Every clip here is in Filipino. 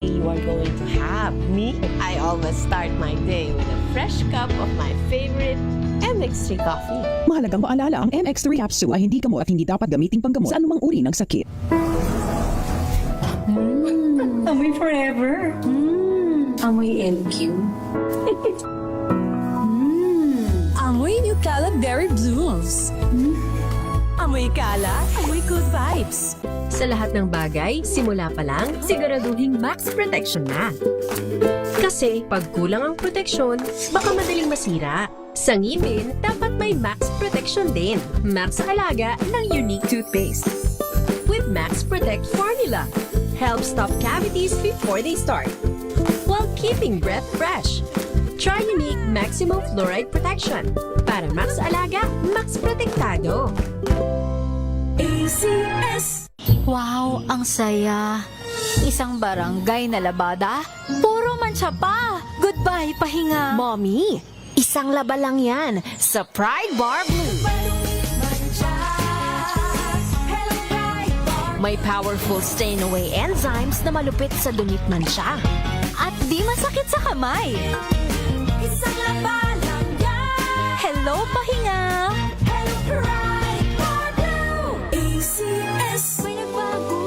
you are going to have. Me, I always start my day with a fresh cup of my favorite MX3 coffee. Mahalagang paalala, ang MX3 capsule ay hindi gamot at hindi dapat gamiting panggamot sa anumang uri ng sakit. Amoy forever. Amoy LQ. Amoy New Caleb Berry Blooms. Amoy kalat, amoy good vibes. Sa lahat ng bagay, simula pa lang, siguraduhing max protection na. Kasi pag kulang ang proteksyon, baka madaling masira. Sa ngipin, dapat may max protection din. Max sa halaga ng unique toothpaste. With Max Protect Formula, helps stop cavities before they start, while keeping breath fresh. Try unique maximum fluoride protection. Para max alaga, max protektado. ACS. Wow, ang saya. Isang barangay na labada, puro mancha pa. Goodbye, pahinga. Mommy, isang laba lang yan sa Pride Bar Blue. May powerful stain-away enzymes na malupit sa dumit mansya. At di masakit sa kamay. Isang laba lang yan. Hello, pahinga. Hello, Pride Bar Blue. ACS. May nagbago.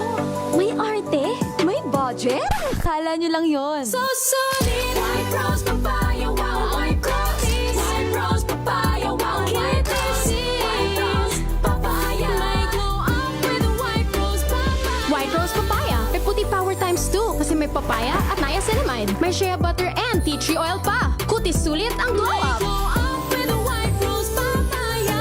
May arte. May budget. Akala nyo lang yon. So solid. White rose papaya, wow, white rose. White rose papaya, wow, white rose. White rose papaya. May glow up with a white rose papaya. White Rose Papaya. May puti power times 2 kasi may papaya at niacinamide. May shea butter and tea tree oil pa. Kutis sulit ang glow May up. glow up with a white rose papaya.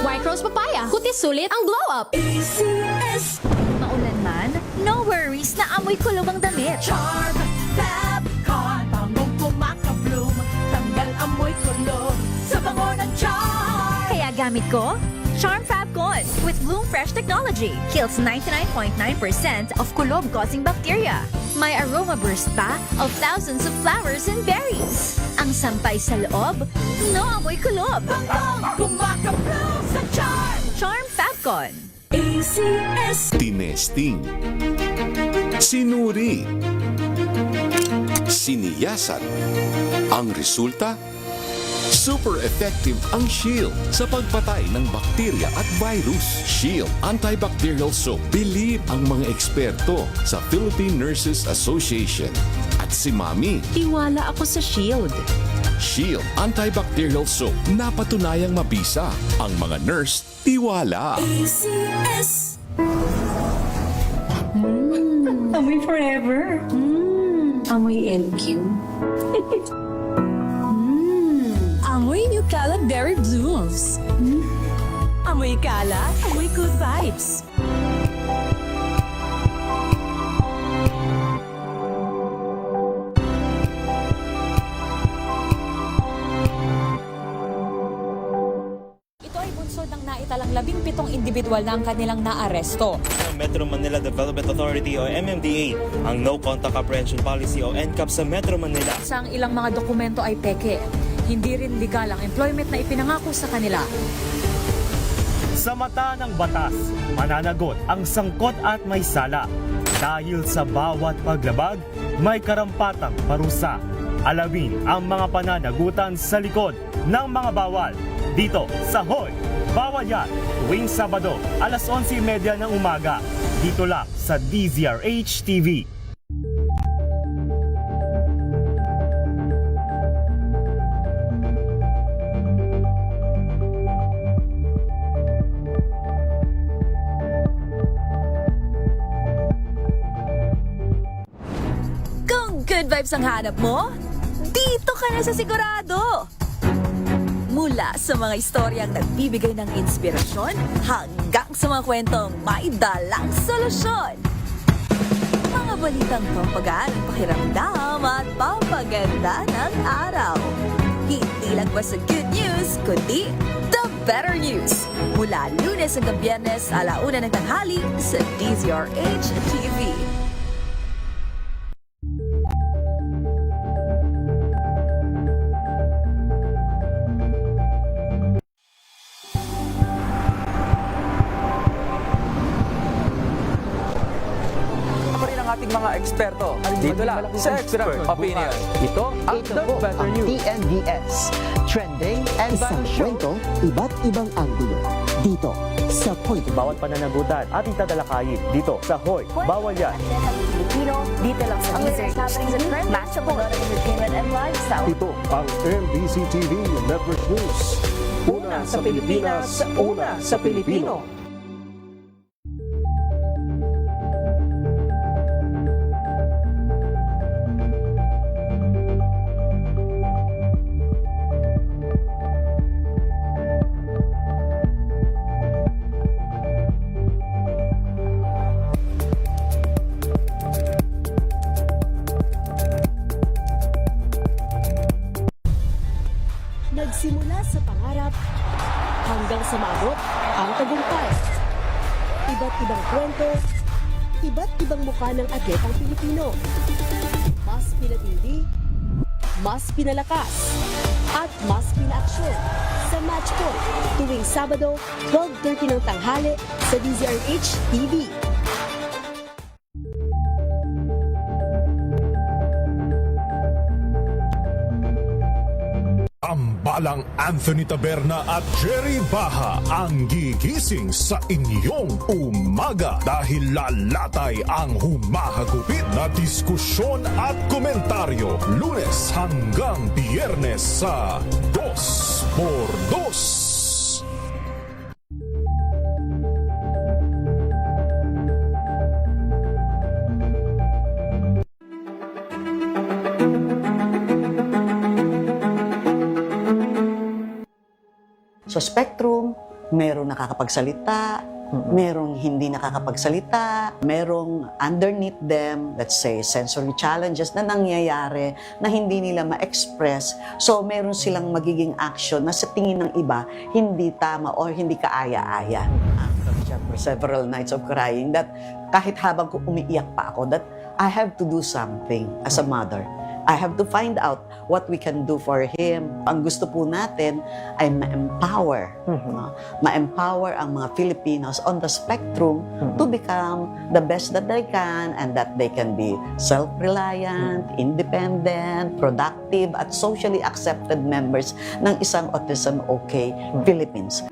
White Rose Papaya. Kutis sulit ang glow up. ACS. Maulan man, no worries na amoy kulog ang damit. Charm, Fab, Con, bangong kumaka-bloom. Tanggal amoy kulog sa bango ng charm. Kaya gamit ko, Charm Fab Con with Bloom Fresh Technology. Kills 99.9% of kulob-causing bacteria. May aroma burst pa of thousands of flowers and berries. Ang sampay sa loob, no amoy kulob. Bangong kumaka-bloom sa charm. Charm Fab Con. ACS. Tinesting, sinuri, siniyasan. Ang resulta? Super effective ang Shield sa pagpatay ng bakterya at virus. Shield Antibacterial Soap. Believe ang mga eksperto sa Philippine Nurses Association. At si Mami, Tiwala ako sa Shield. Shield Antibacterial Soap. Napatunayang mabisa. Ang mga nurse, tiwala. ACS. Amoy forever. Amoy LQ. Amoy New Caleb Berry Blooms. Amoy kalat, amoy good vibes. Ito ay bunsod ng naitalang 17 individual na ang kanilang naaresto. Ng Metro Manila Development Authority o MMDA ang No Contact Apprehension Policy o NCAP sa Metro Manila. Sa ang ilang mga dokumento ay peke. Hindi rin legal ang employment na ipinangako sa kanila. Sa mata ng batas, mananagot ang sangkot at may sala. Dahil sa bawat paglabag, may karampatang parusa. Alamin ang mga pananagutan sa likod ng mga bawal. Dito sa Hoy! Bawal Yan! Tuwing Sabado, alas 11:30 ng umaga. Dito lang sa DZRH TV. Kung good vibes ang hanap mo, dito ka na sa sigurado! Mula sa mga istoryang nagbibigay ng inspirasyon hanggang sa mga kwentong may dalang solusyon. Mga balitang pampagaan ang pakiramdam at pampaganda ng araw. Hindi lang basta good news, kundi the better news. Mula Lunes hanggang Biyernes, 1:00 ng tanghali sa DZRH TV. mga eksperto. Dito lang sa Expert Opinion. Ito ang The Better News. TNVS, trending and Isang show. kwento, iba't ibang anggulo. Dito, sa Point of Bawat pananagutan ating tatalakayin dito sa Hoy. Bawal yan. Pilipino, dito lang sa Research happenings and trends, match up entertainment and lifestyle. Ito ang MBC TV Network News. Una sa Pilipinas, una sa Pilipino. Nagsimula sa pangarap hanggang sa maabot ang tagumpay. Iba't ibang kwento, iba't ibang mukha ng atletang Pilipino. Mas pinatindi, mas pinalakas, at mas pinaaksyon sa Match Point tuwing Sabado, 12:30 ng tanghali sa DZRH TV. Tambalang Anthony Taberna at Jerry Baha ang gigising sa inyong umaga dahil lalatay ang humahagupit na diskusyon at komentaryo Lunes hanggang Biyernes sa 2x2. Sa Spectrum, merong nakakapagsalita, merong hindi nakakapagsalita, merong underneath them, let's say, sensory challenges na nangyayari na hindi nila ma-express. So, meron silang magiging action na sa tingin ng iba, hindi tama or hindi kaaya-aya. For several nights of crying that kahit habang umiiyak pa ako, that I have to do something as a mother. I have to find out what we can do for him. Ang gusto po natin ay ma-empower. Ma-empower ang mga Filipinos on the spectrum to become the best that they can and that they can be self-reliant, independent, productive, at socially accepted members ng isang autism-okay Philippines.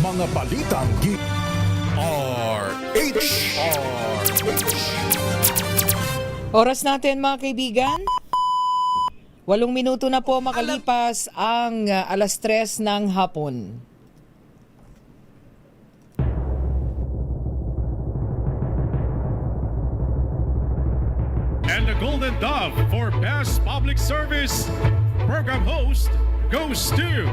Mga balitang RH. Oras natin mga kaibigan. 8 minuto na po makalipas ang 3:00 ng hapon. And the Golden Dove for Best Public Service Program Host goes to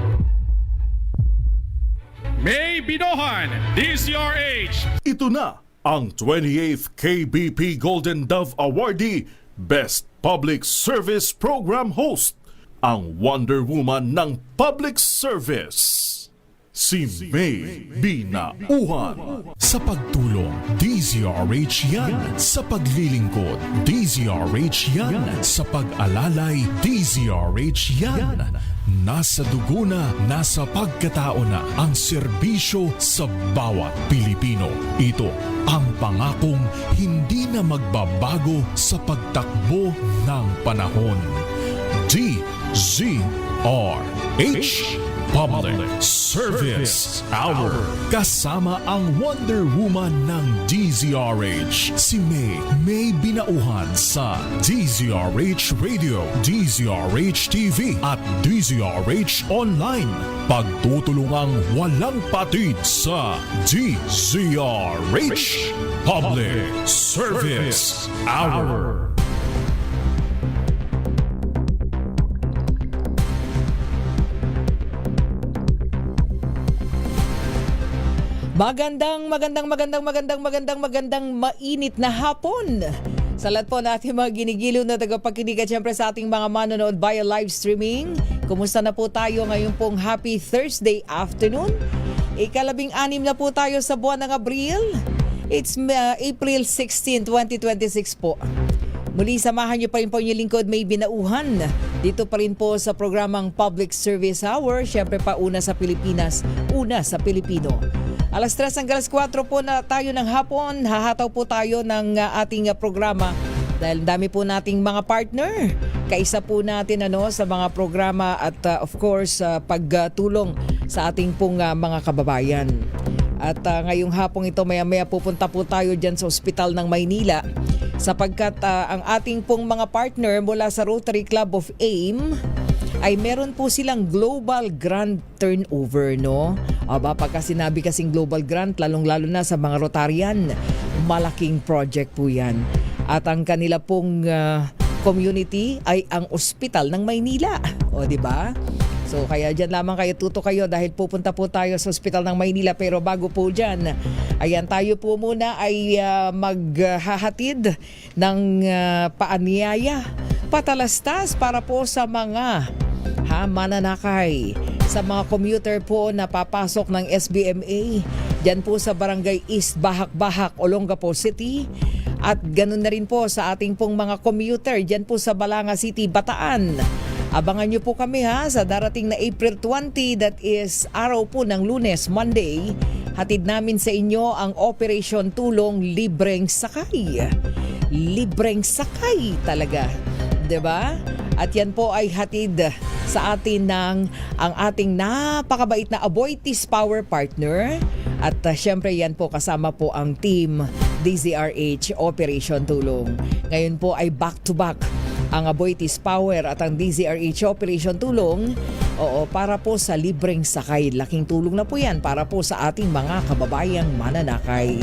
May Binohan, DZRH. Ito na ang 28th KBP Golden Dove Awardee Best Public Service Program Host, ang Wonder Woman ng Public Service. Si May Binauhan. Sa pagtulong, DZRH yan. Sa paglilingkod, DZRH yan. Sa pag-alalay, DZRH yan. Nasa dugo na, nasa pagkatao na ang serbisyo sa bawat Pilipino. Ito ang pangakong hindi na magbabago sa pagtakbo ng panahon. DZRH Public Service Hour. Kasama ang Wonder Woman ng DZRH, si May Binauhan sa DZRH Radio, DZRH TV at DZRH Online. Pagtutulungang walang patid sa DZRH Public Service Hour. Magandang mainit na hapon sa lahat po natin mga ginigiliw na tagapakinig at syempre sa ating mga manonood via live streaming. Kumusta na po tayo ngayon pong happy Thursday afternoon? 16 na po tayo sa buwan ng Abril. It's April 16, 2026 po. Muli, samahan niyo pa rin po yung lingkod May Binauhan. Dito pa rin po sa programang Public Service Hour. Siyempre pa una sa Pilipinas, una sa Pilipino. Alas 3 hanggang alas 4 po na tayo ng hapon. Hahataw po tayo ng ating programa dahil dami po nating mga partner. Kaisa po natin sa mga programa at of course pagtulong sa ating pong mga kababayan. At ngayong hapong ito maya-maya pupunta po tayo dyan sa Ospital ng Maynila sapagkat ang ating pong mga partner mula sa Rotary Club of AIM ay meron po silang global grant turnover, no? Aba, pagka sinabi kasing global grant, lalong-lalo na sa mga Rotarian, malaking project po yan. At ang kanila pong community ay ang Ospital ng Maynila. O, di ba? So kaya dyan lamang kayo, tuto kayo dahil pupunta po tayo sa Ospital ng Maynila. Pero bago po dyan, ayan, tayo po muna ay maghahatid ng paanyaya, patalastas para po sa mga mananakay, sa mga commuter po na papasok ng SBMA dyan po sa Barangay East Bahak-Bahak, Olongapo City. At ganun na rin po sa ating pong mga commuter dyan po sa Balanga City, Bataan. Abangan nyo po kami sa darating na April 20, that is araw po ng Lunes, Monday. Hatid namin sa inyo ang Operation Tulong Libreng Sakay. Libreng sakay talaga, 'di ba? At yan po ay hatid sa atin ng ang ating napakabait na Aboitiz Power Partner. At syempre yan po kasama po ang team DZRH Operation Tulong. Ngayon po ay back-to-back ang Aboitiz Power at ang DZRH Operation Tulong. Oo, para po sa libreng sakay. Laking tulong na po yan para po sa ating mga kababayang mananakay.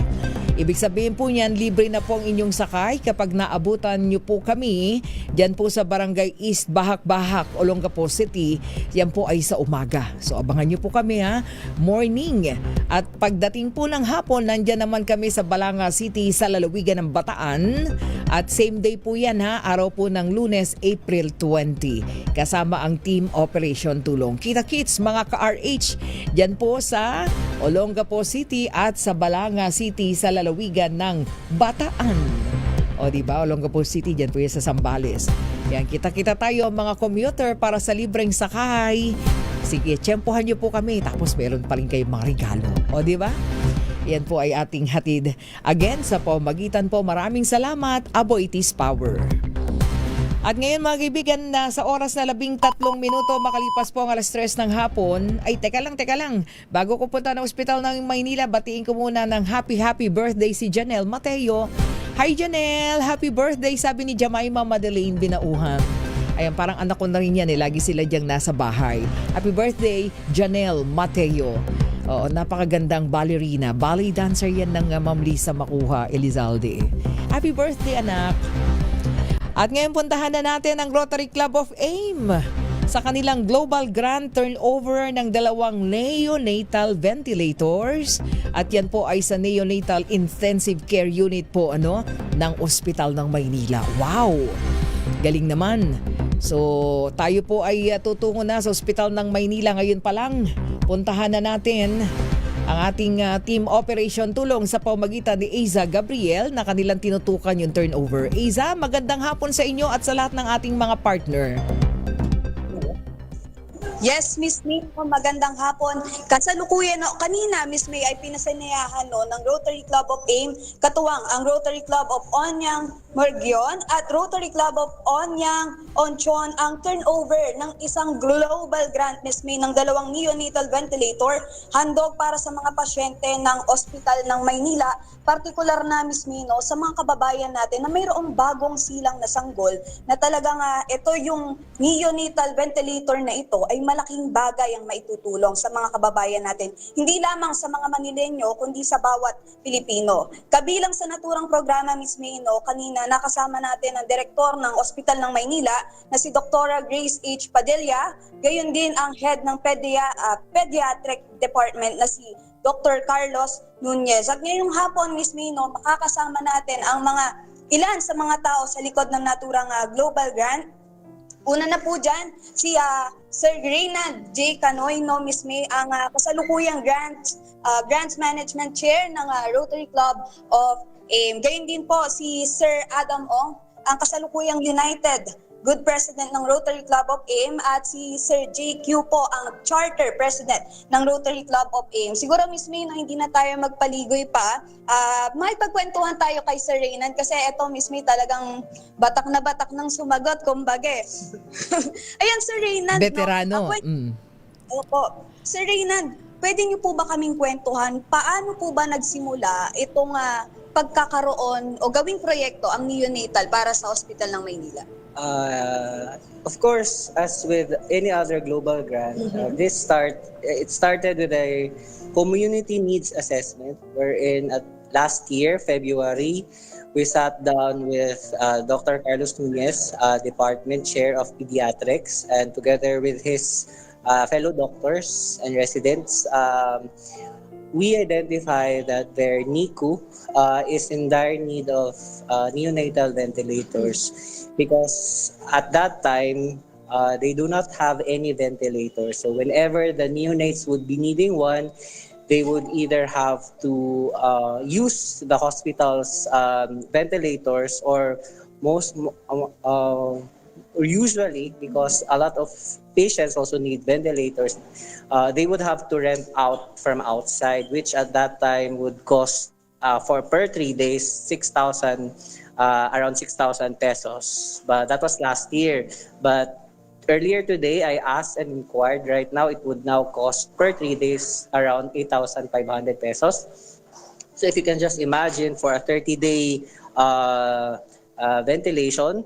Ibig sabihin po niyan, libre na po ang inyong sakay kapag naabutan nyo po kami dyan po sa Barangay East Bahak-Bahak, Olongapo City. Yan po ay sa umaga. So abangan nyo po kami morning. At pagdating po ng hapon, nandyan naman kami sa Balanga City sa lalawigan ng Bataan. At same day po yan araw po ng Lunes, April 20. Kasama ang Team Operation Tulong. Kita-kits mga ka-RH dyan po sa Olongapo City at sa Balanga City sa lalawigan ng Bataan. O diba, Olongapo City, dyan po yan sa Zambales. Yan, kita-kita tayo mga commuter para sa libreng sakay. Sige, tsempohan nyo po kami, tapos meron pa rin kayong mga regalo. O diba? Yan po ay ating hatid. Again, sa pamagitan po, maraming salamat, Aboitiz Power. At ngayon mga kaibigan, sa oras na 13 minuto makalipas po ang alas 3 ng hapon. Ay, teka lang. Bago ko punta ng Ospital ng Maynila, batiin ko muna ng happy birthday si Janelle Mateo. Hi Janelle, happy birthday, sabi ni Jemima Madeleine Binauhan. Ayan, parang anak ko na rin yan lagi sila diyang nasa bahay. Happy birthday, Janelle Mateo. Oo, napakagandang ballerina. Ballet dancer yan ng Ma'am Lisa Makuha Elizalde. Happy birthday, anak. At ngayon puntahan na natin ang Rotary Club of AIM sa kanilang global grant turnover ng 2 neonatal ventilators. At yan po ay sa Neonatal Intensive Care Unit po ng Ospital ng Maynila. Wow! Galing naman. So tayo po ay tutungo na sa Ospital ng Maynila ngayon pa lang. Puntahan na natin ang ating Team Operation Tulong sa pamamagitan ni Aiza Gabriel na kanilang tinutukan yung turnover. Aiza, magandang hapon sa inyo at sa lahat ng ating mga partner. Yes, Miss May, magandang hapon. Kasalukuyan kanina, Miss May, ay pinasanayahan ng Rotary Club of AIM, katuwang ang Rotary Club of Onyang Morgion at Rotary Club of Onyang Onchon ang turnover ng isang global grant, Miss May, ng 2 neonatal ventilator, handog para sa mga pasyente ng Ospital ng Maynila, partikular na, Miss May, sa mga kababayan natin na mayroong bagong silang na sanggol na talagang ito yung neonatal ventilator na ito ay malaking bagay ang maitutulong sa mga kababayan natin. Hindi lamang sa mga Manileño, kundi sa bawat Pilipino. Kabilang sa naturang programa, Ms. Mayno, kanina nakasama natin ang direktor ng Ospital ng Maynila na si Dr. Grace H. Padilla, gayon din ang head ng Pediatric Department na si Dr. Carlos Nunez. At ngayong hapon, Ms. Mayno, makakasama natin ang ilan sa mga tao sa likod ng naturang global grant. Una na po dyan, si Sir Reynald J. Canoy, Miss May, ang kasalukuyang Grants Management Chair ng Rotary Club of AIM. Gayun din po si Sir Adam Ong, ang kasalukuyang United Good President ng Rotary Club of AIM at si Sir JQ po ang Charter President ng Rotary Club of AIM. Siguro Miss May, no, hindi na tayo magpaligoy pa. May pagkwentuhan tayo kay Sir Reynan kasi eto Miss May talagang batak ng sumagot kumbaga. Ayan Sir Reynan. Veterano. Opo. Sir Reynan, pwede niyo po ba kaming kwentuhan paano po ba nagsimula itong pagkakaroon o gawing proyekto ang neonatal para sa Ospital ng Maynila? Of course, as with any other global grant, it started with a community needs assessment wherein at last year, February, we sat down with Dr. Carlos Nunez, Department Chair of Pediatrics, and together with his fellow doctors and residents, we identify that their NICU is in dire need of neonatal ventilators because at that time, they do not have any ventilators. So whenever the neonates would be needing one, they would either have to use the hospital's ventilators or usually, because a lot of patients also need ventilators, they would have to rent out from outside, which at that time would cost for per 3 days around 6,000 pesos. But that was last year. But earlier today, I asked and inquired. Right now, it would now cost per 3 days around 8,500 pesos. So if you can just imagine, for a 30-day ventilation,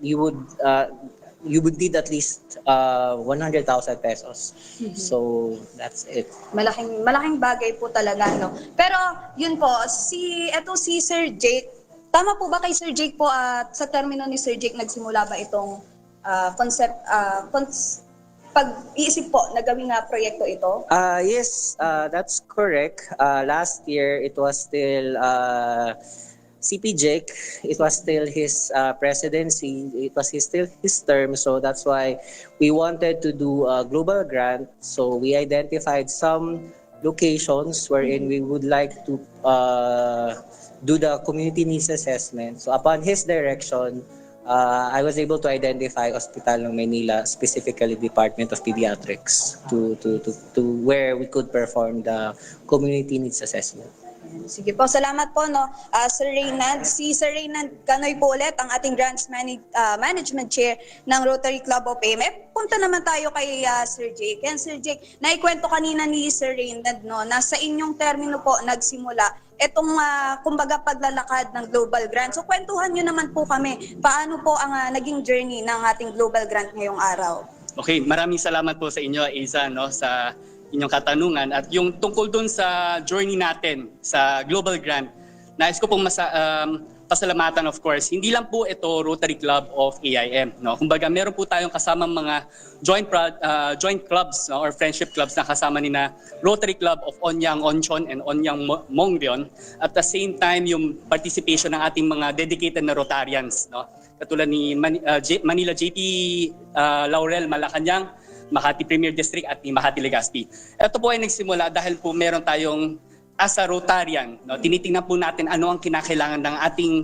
you would need at least 100,000 pesos. So that's it. Malaking bagay po talaga, no. Pero yun po, si Sir Jake, tama po ba kay Sir Jake po at sa termino ni Sir Jake nagsimula ba itong pag-iisip po na gawing proyekto ito? Yes, that's correct. Last year, it was still CP Jake. It was still his presidency. It was still his term. So that's why we wanted to do a global grant. So we identified some locations wherein we would like to do the community needs assessment. So upon his direction, I was able to identify Ospital ng Maynila, specifically Department of Pediatrics, to where we could perform the community needs assessment. Sige po, salamat po, no, Sir Reynan. Si Sir Reynan Canoy po ulit, ang ating Grants Management Chair ng Rotary Club of AIM. Punta naman tayo kay Sir Jake. Yan, Sir Jake, naikwento kanina ni Sir Reynan, no, na sa inyong termino po nagsimula itong kumbaga paglalakad ng Global Grant. So kwentuhan nyo naman po kami, paano po ang naging journey ng ating Global Grant ngayong araw? Okay, maraming salamat po sa inyo, Isa, no, sa inyong katanungan. At yung tungkol dun sa journey natin sa Global Grant, nais ko pong pasalamatan, of course. Hindi lang po ito Rotary Club of AIM. No? Kumbaga, meron po tayong kasamang mga joint clubs, no, or friendship clubs na kasama ni na Rotary Club of Onyang Onchon and Onyang Mongrion. At the same time, yung participation ng ating mga dedicated na Rotarians. No? Katulad ni Manila JP Laurel Malacanang, Makati Premier District at ni Makati Legazpi. Ito po ay nagsimula dahil po meron tayong as a Rotarian, no, tinitingnan po natin ano ang kinakailangan ng ating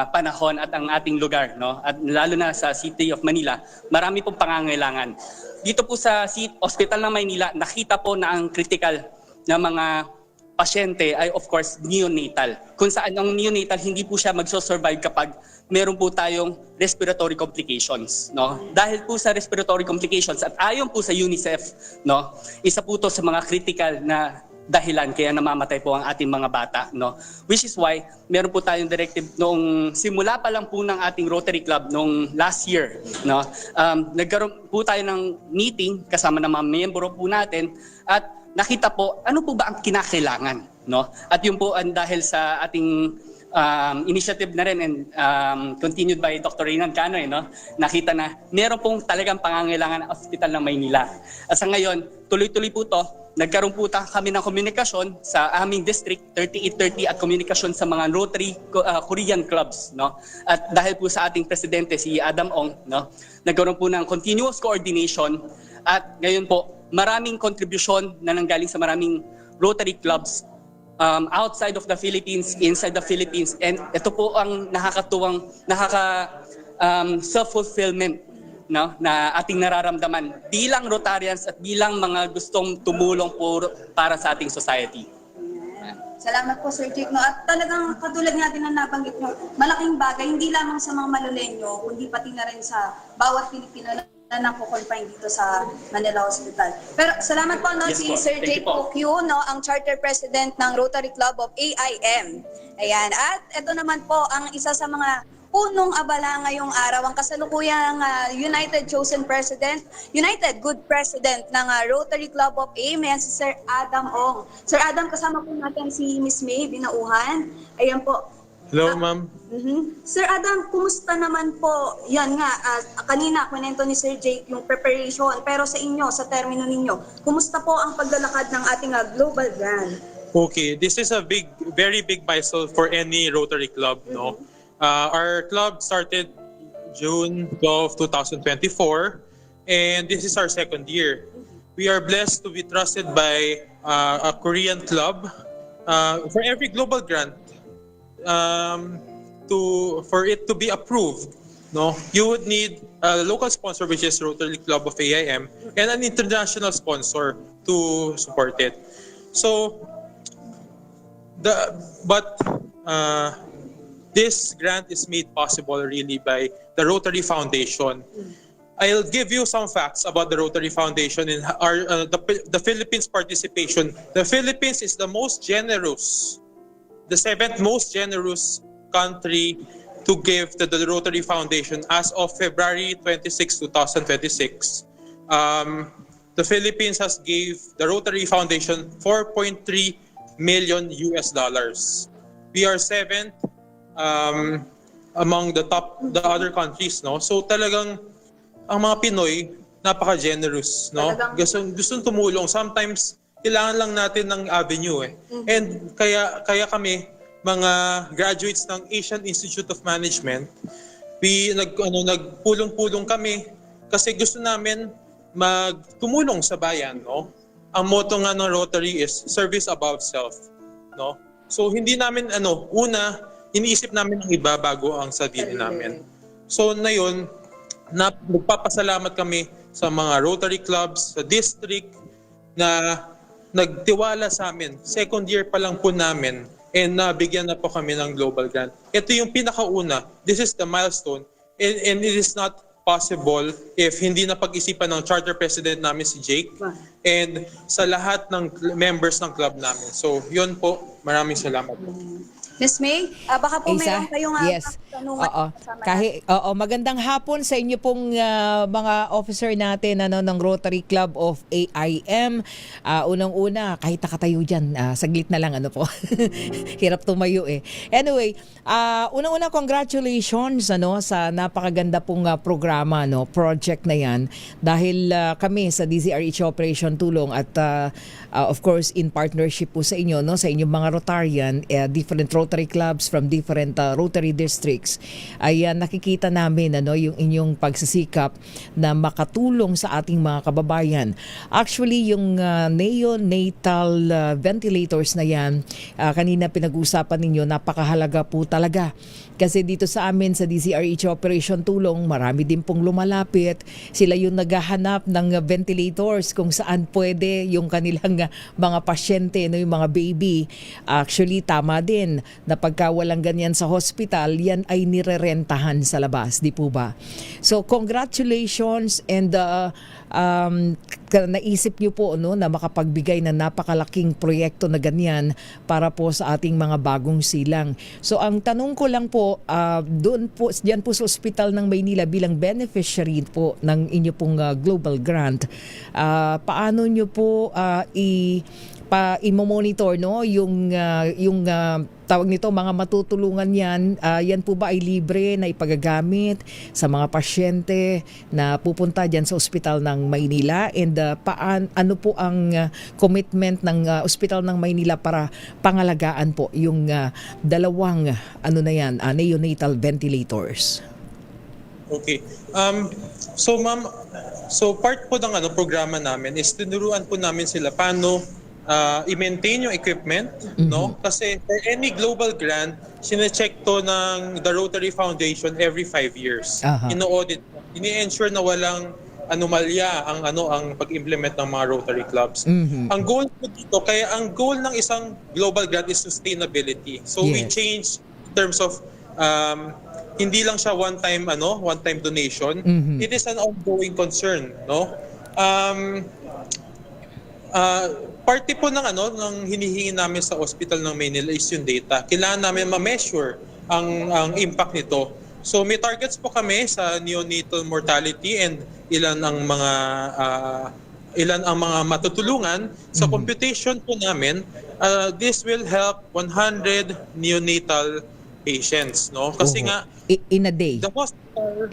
panahon at ang ating lugar, no? At lalo na sa City of Manila, marami pong pangangailangan. Dito po sa Hospital ng Maynila, nakita po na ang critical na mga pasyente ay of course neonatal. Kung saan ang neonatal, hindi po siya magso-survive kapag meron po tayong respiratory complications, no? Dahil po sa respiratory complications at ayon po sa UNICEF, no, isa po to sa mga critical na dahilan kaya namamatay po ang ating mga bata, no? Which is why meron po tayong directive noong simula pa lang po ng ating Rotary Club noong last year, no? Nagkaroon po tayo ng meeting kasama ng mga miyembro po natin at nakita po ano po ba ang kinakailangan, no? At yun po ang dahil sa ating initiative na rin and continued by Dr. Reynan Canoy, no? Nakita na meron pong talagang pangangailangan ng Ospital ng Maynila. At sa ngayon, tuloy-tuloy po to. Nagkaroon po kami ng komunikasyon sa aming district, 3830, at komunikasyon sa mga Rotary Korean clubs, no? At dahil po sa ating presidente, si Adam Ong, no? Nagkaroon po ng continuous coordination at ngayon po, maraming kontribusyon na nanggaling sa maraming Rotary clubs outside of the Philippines, inside the Philippines. And ito po ang self-fulfillment, no, na ating nararamdaman bilang Rotarians at bilang mga gustong tumulong po para sa ating society. Salamat po, Sir Jake. No? At talagang katulad nga din na nabanggit nyo, malaking bagay, hindi lamang sa mga Maloleño, kundi pati na rin sa bawat Pilipino na nakukonfine dito sa Manila Hospital. Pero salamat po, no, Yes si po. Sir Thank Jake you po. Pokyo, no, ang Charter President ng Rotary Club of AIM. Ayan. At ito naman po ang isa sa mga punong abala ngayong araw, ang kasalukuyang United Good President ng Rotary Club of AIM, yan si Sir Adam Ong. Sir Adam, kasama po natin si Miss May Binauhan. Ayan po. Hello, ma'am. Sir Adam, kumusta naman po? Yan nga, kanina kwento ni Sir Jake yung preparation, pero sa inyo, sa termino ninyo, kumusta po ang paglalakad ng ating Global Grant? Okay, this is a very big milestone for any Rotary Club, no? Our club started June 12, 2024, and this is our second year. We are blessed to be trusted by a Korean club. For every global grant, for it to be approved, no, you would need a local sponsor, which is Rotary Club of AIM, and an international sponsor to support it. So, this grant is made possible really by the Rotary Foundation. I'll give you some facts about the Rotary Foundation and the Philippines participation. The Philippines is the seventh most generous country to give to the Rotary Foundation as of February 26, 2026. The Philippines has gave the Rotary Foundation $4.3 million. We are seventh among the other countries, no? So talagang ang mga Pinoy napaka-generous, no? Gustong tumulong. Sometimes kailangan lang natin ng avenue eh. And kaya kami mga graduates ng Asian Institute of Management, nagpulong-pulong kami kasi gusto namin magtumulong sa bayan, no? Ang motto nga ng Rotary is service above self, no? So hindi namin iniisip namin ang iba bago ang sarili namin. So na yun, nagpapasalamat kami sa mga Rotary clubs sa district na nagtiwala sa amin. Second year pa lang po namin and nabigyan na po kami ng global grant. Ito yung pinakauna. This is the milestone and it is not possible if hindi na pag-isipan ng charter president namin si Jake and sa lahat ng members ng club namin. So yun po, maraming salamat po. Miss May, baka po meron kayong tanungan. Magandang hapon sa inyo pong mga officer natin ng Rotary Club of AIM. Unang-una, kahit nakatayo dyan, saglit na lang hirap tumayo eh. Anyway, unang-una congratulations sa napakaganda pong programa, project na yan. Dahil kami sa DZRH Operation Tulong at of course in partnership po sa inyo, sa inyong mga Rotarian, different Rotary clubs from different Rotary districts, ay nakikita namin yung inyong pagsisikap na makatulong sa ating mga kababayan. Actually, yung neonatal ventilators na yan, kanina pinag-usapan ninyo, napakahalaga po talaga. Kasi dito sa amin sa DZRH Operation Tulong, marami din pong lumalapit. Sila yung naghahanap ng ventilators kung saan pwede yung kanilang mga pasyente, yung mga baby. Actually, tama din na pagka walang ganyan sa hospital, yan ay nirerentahan sa labas, di po ba? So, congratulations and naisip nyo po na makapagbigay na napakalaking proyekto na ganyan para po sa ating mga bagong silang. So, ang tanong ko lang po, diyan po sa Ospital ng Maynila bilang beneficiary po ng inyo pong global grant, paano nyo po i-monitor yung tawag nito, mga matutulungan yan po ba ay libre na ipagagamit sa mga pasyente na pupunta dyan sa Ospital ng Maynila? And ano po ang commitment ng Ospital ng Maynila para pangalagaan po yung dalawang neonatal ventilators? Okay. So ma'am, part po ng programa namin is tinuruan po namin sila paano i-maintain yung equipment, no? Kasi for any global grant, sine-check to ng the Rotary Foundation every 5 years. Ino-audit, ini-ensure na walang anomalya ang pag-implement ng mga Rotary clubs. Ang goal po dito, kaya ang goal ng isang global grant is sustainability. So we change in terms of hindi lang siya one-time donation. It is an ongoing concern, no? Parte po ng hinihingi namin sa Hospital ng Maynila is yung data. Kailangan namin ma-measure ang impact nito. So may targets po kami sa neonatal mortality and ilan ang mga matutulungan. Sa computation po namin, this will help 100 neonatal patients, no? Kasi nga in a day. The hospital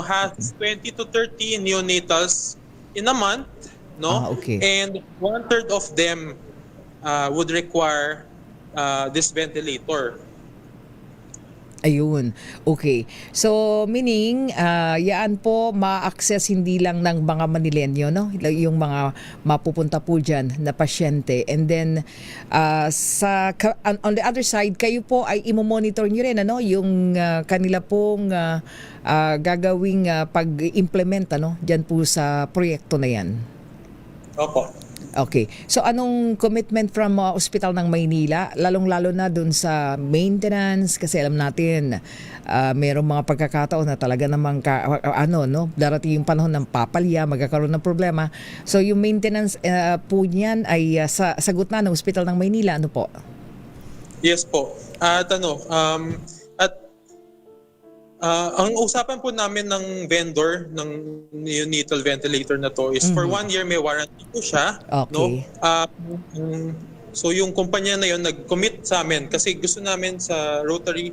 has 20 to 30 neonatals in a month, no? And 1/3 of them would require this ventilator. Ayun. Okay. So, meaning, yan po ma-access hindi lang ng mga Manilenyo, no? Yung mga mapupunta po dyan na pasyente. And then, on the other side, kayo po ay imo-monitor nyo rin, ano? Yung kanila pong gagawing pag-implement, ano? Dyan po sa proyekto na yan. Opo. Okay. So anong commitment from Hospital ng Maynila, lalong-lalo na dun sa maintenance, kasi alam natin mayroong mga pagkakataon na talaga namang darating yung panahon ng papalya, magkakaroon ng problema. So yung maintenance po niyan ay sagot na ng Hospital ng Maynila, ano po? Yes po. Ang usapan po namin ng vendor ng neonatal ventilator na to is for 1 year may warranty po siya. Okay. No? So yung kumpanya na yun nag-commit sa amin kasi gusto namin sa Rotary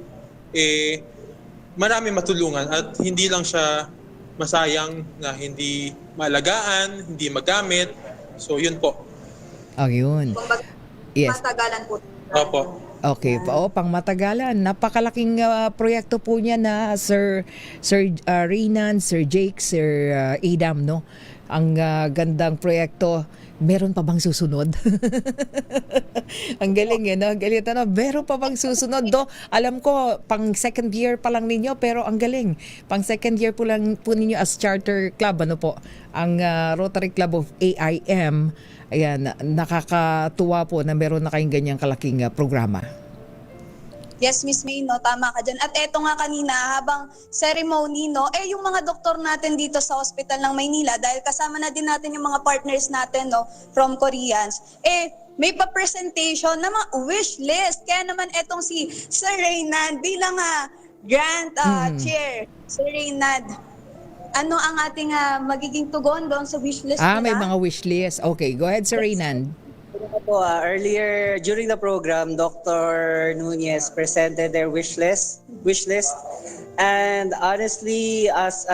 marami matulungan at hindi lang siya masayang na hindi maalagaan, hindi magamit. So yun po. Yun. Yes. Matagalan po. Opo. Okay, pang matagalan. Napakalaking proyekto po niya na Sir Reynan, Sir Jake, Sir Adam, no? Ang gandang proyekto. Meron pa bang susunod? Ang galing no? Ang galing, meron pa bang susunod? Alam ko, pang second year pa lang ninyo, pero ang galing. Pang second year po lang po ninyo as charter club, ano po? Ang Rotary Club of AIM. Ayan, nakakatuwa po na meron na kayong ganyang kalaking programa. Yes, Miss May, no, tama ka dyan. At eto nga kanina, habang ceremony, no, yung mga doktor natin dito sa Hospital ng Maynila, dahil kasama na din natin yung mga partners natin, no, from Koreans, may pa-presentation na mga wish list. Kaya naman etong si Sir Reynan bilang grant chair. Sir Reynan, ano ang ating magiging tugon doon sa wish list nila? May mga wish list. Okay, go ahead, Sir Reynan. Earlier during the program, Dr. Nunez presented their wish list, and honestly, as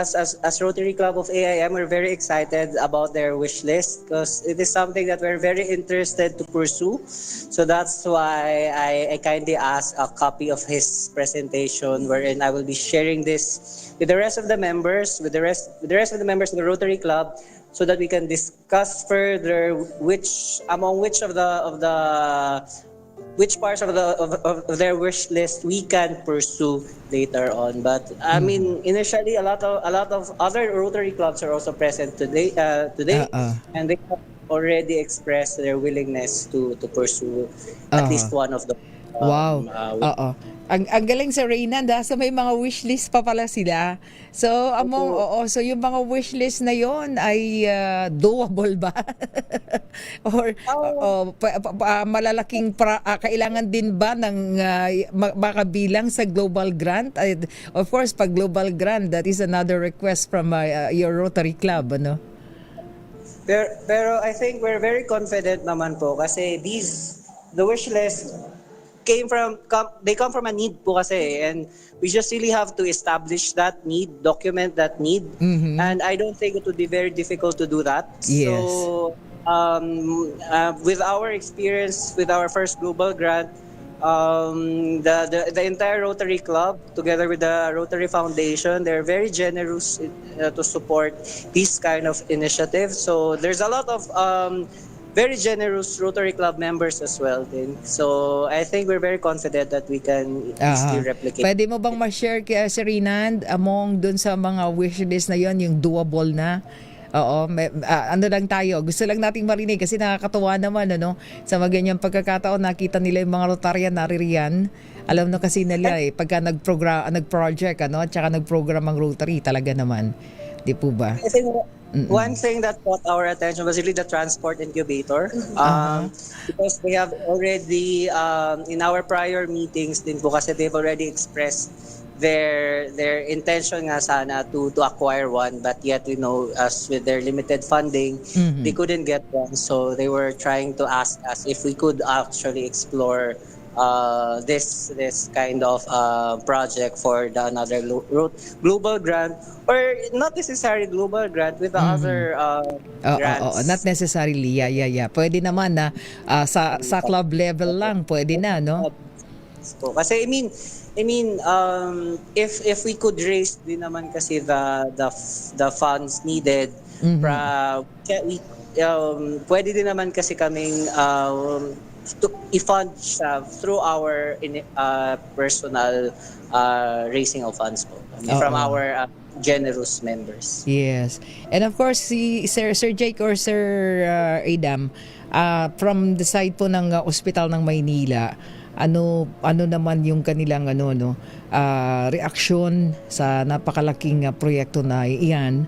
Rotary Club of AIM, we're very excited about their wish list because it is something that we're very interested to pursue. So that's why I kindly asked a copy of his presentation, wherein I will be sharing this with the rest of the members, with the rest of the members of the Rotary Club, so that we can discuss further which parts of their wish list we can pursue later on. But I mean, initially a lot of other Rotary clubs are also present today, and they have already expressed their willingness to pursue at least one of the. Wow. Ang galing sa Reynan, so may mga wishlist pa pala sila. So so yung mga wishlist na yon ay doable ba? Or malalaking kailangan din ba ng makabilang sa global grant? Of course, pag global grant, that is another request from your Rotary Club, ano? Pero I think we're very confident naman po kasi the wish list they come from a need po kasi, and we just really have to establish that need, document that need, and I don't think it would be very difficult to do that. Yes. So with our experience with our first global grant, the entire Rotary Club together with the Rotary Foundation, they're very generous to support these kind of initiatives. So there's a lot of very generous Rotary Club members as well din. So I think we're very confident that we can easily replicate. Pwede mo bang ma-share kay Sir Renan among dun sa mga wishlist na yon, yung doable na? Oo, ano lang tayo, gusto lang nating marinig kasi nakakatuwa naman sa mga ganyang pagkakataon, nakita nila yung mga Rotarian naririyan. Alam na kasi nila pagka nag-project at saka nag-program ang Rotary, talaga naman. Di po ba? I think one thing that caught our attention was really the transport incubator. Because they have already, in our prior meetings din po kasi they've already expressed their intention nga sana to acquire one, but yet as with their limited funding, they couldn't get one. So they were trying to ask us if we could actually explore this kind of project for another global grant, or not necessarily global grant, with the other grants. Not necessarily. Yeah. Pwede naman na sa club level lang, pwede na, no? Kasi I mean, if we could raise din naman kasi the funds needed, pwede din naman kasi kaming to i-fund siya through our personal raising of funds po from our generous members. Yes. And of course, si Sir Jake or Sir Adam, from the side po ng Ospital ng Maynila, ano naman yung kanilang reaksyon sa napakalaking proyekto na iyan?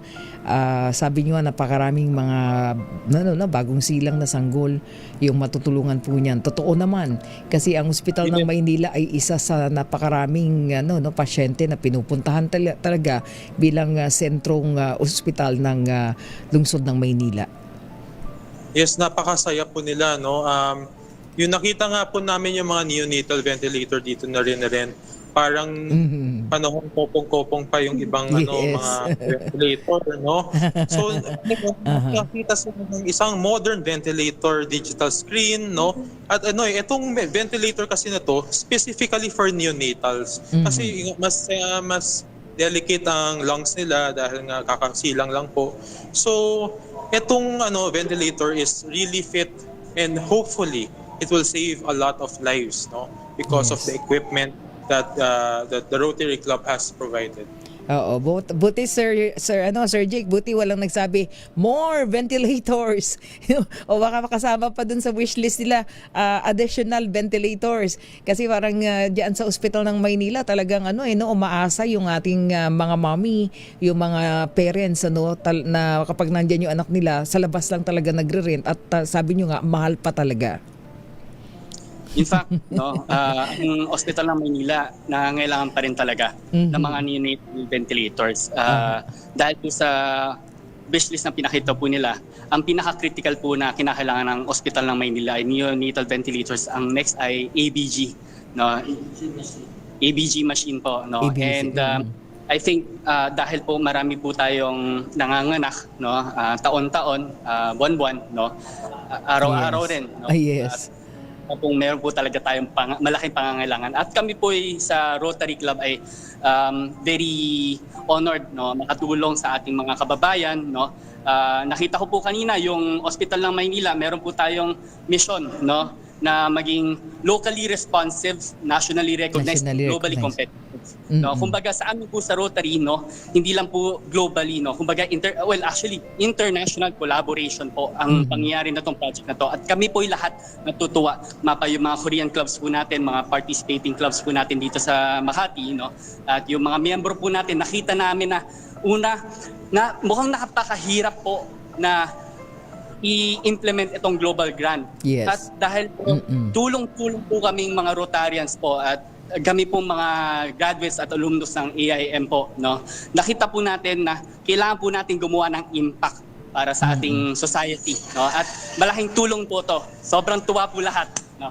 Sabi niyo napakaraming mga bagong silang na sanggol yung matutulungan po niyan. Totoo naman kasi ang Ospital ng Maynila ay isa sa napakaraming pasyente na pinupuntahan talaga bilang sentrong ospital ng lungsod ng Maynila. Yes, napakasaya po nila, no. Yung nakita nga po namin yung mga neonatal ventilator dito na rin. Parang panahon kopong-kopong pa yung ibang mga ventilator, no? So nakita sila ng isang modern ventilator, digital screen, no? At itong ventilator kasi na to specifically for neonatals. Kasi mas delicate ang lungs nila dahil nga kakasilang lang po. So itong ventilator is really fit, and hopefully it will save a lot of lives, no? Because of the equipment that the Rotary Club has provided. Oo, buti Sir Jake, buti walang nagsabi more ventilators. O baka makasama pa dun sa wishlist nila additional ventilators. Kasi parang diyan sa Ospital ng Maynila talagang umaasa yung ating mga mommy, yung mga parents na kapag nandiyan yung anak nila, sa labas lang talaga nagre-rent at sabi nyo nga mahal pa talaga. In fact, ang Ospital ng Maynila nangangailangan pa rin talaga ng mga neonatal ventilators. Dahil po sa wishlist na pinakita po nila, ang pinaka-critical po na kinakailangan ng Ospital ng Maynila ay neonatal ventilators. Ang next ay ABG, no? ABG machine po, no? ABG, and I think dahil po marami po tayong nanganganak, no? Taon-taon, buwan-buwan, no? Araw-araw rin, no? Yes. Kung meron po talaga tayong malaking pangangailangan. At kami po sa Rotary Club ay very honored, no, makatulong sa ating mga kababayan, no. Nakita ko po kanina yung Ospital ng Maynila, meron po tayong mission, no, na maging locally responsive, nationally recognized, globally competitive. No, kumbaga sa amin po sa Rotary, no, hindi lang po globally, no, kumbaga international collaboration po ang pangyayari na tong project na to. At kami po lahat natutuwa, yung mga Korean clubs po natin, mga participating clubs po natin dito sa Makati, no, at yung mga miyembro po natin, nakita namin na na mukhang napakahirap po na i-implement itong global grant. Yes. At dahil po, tulong-tulong po kaming mga Rotarians po at kami pong mga graduates at alumnus ng AIM po, no, nakita po natin na kailangan po natin gumawa ng impact para sa ating society, no, at malaking tulong po to. Sobrang tuwa po lahat, no.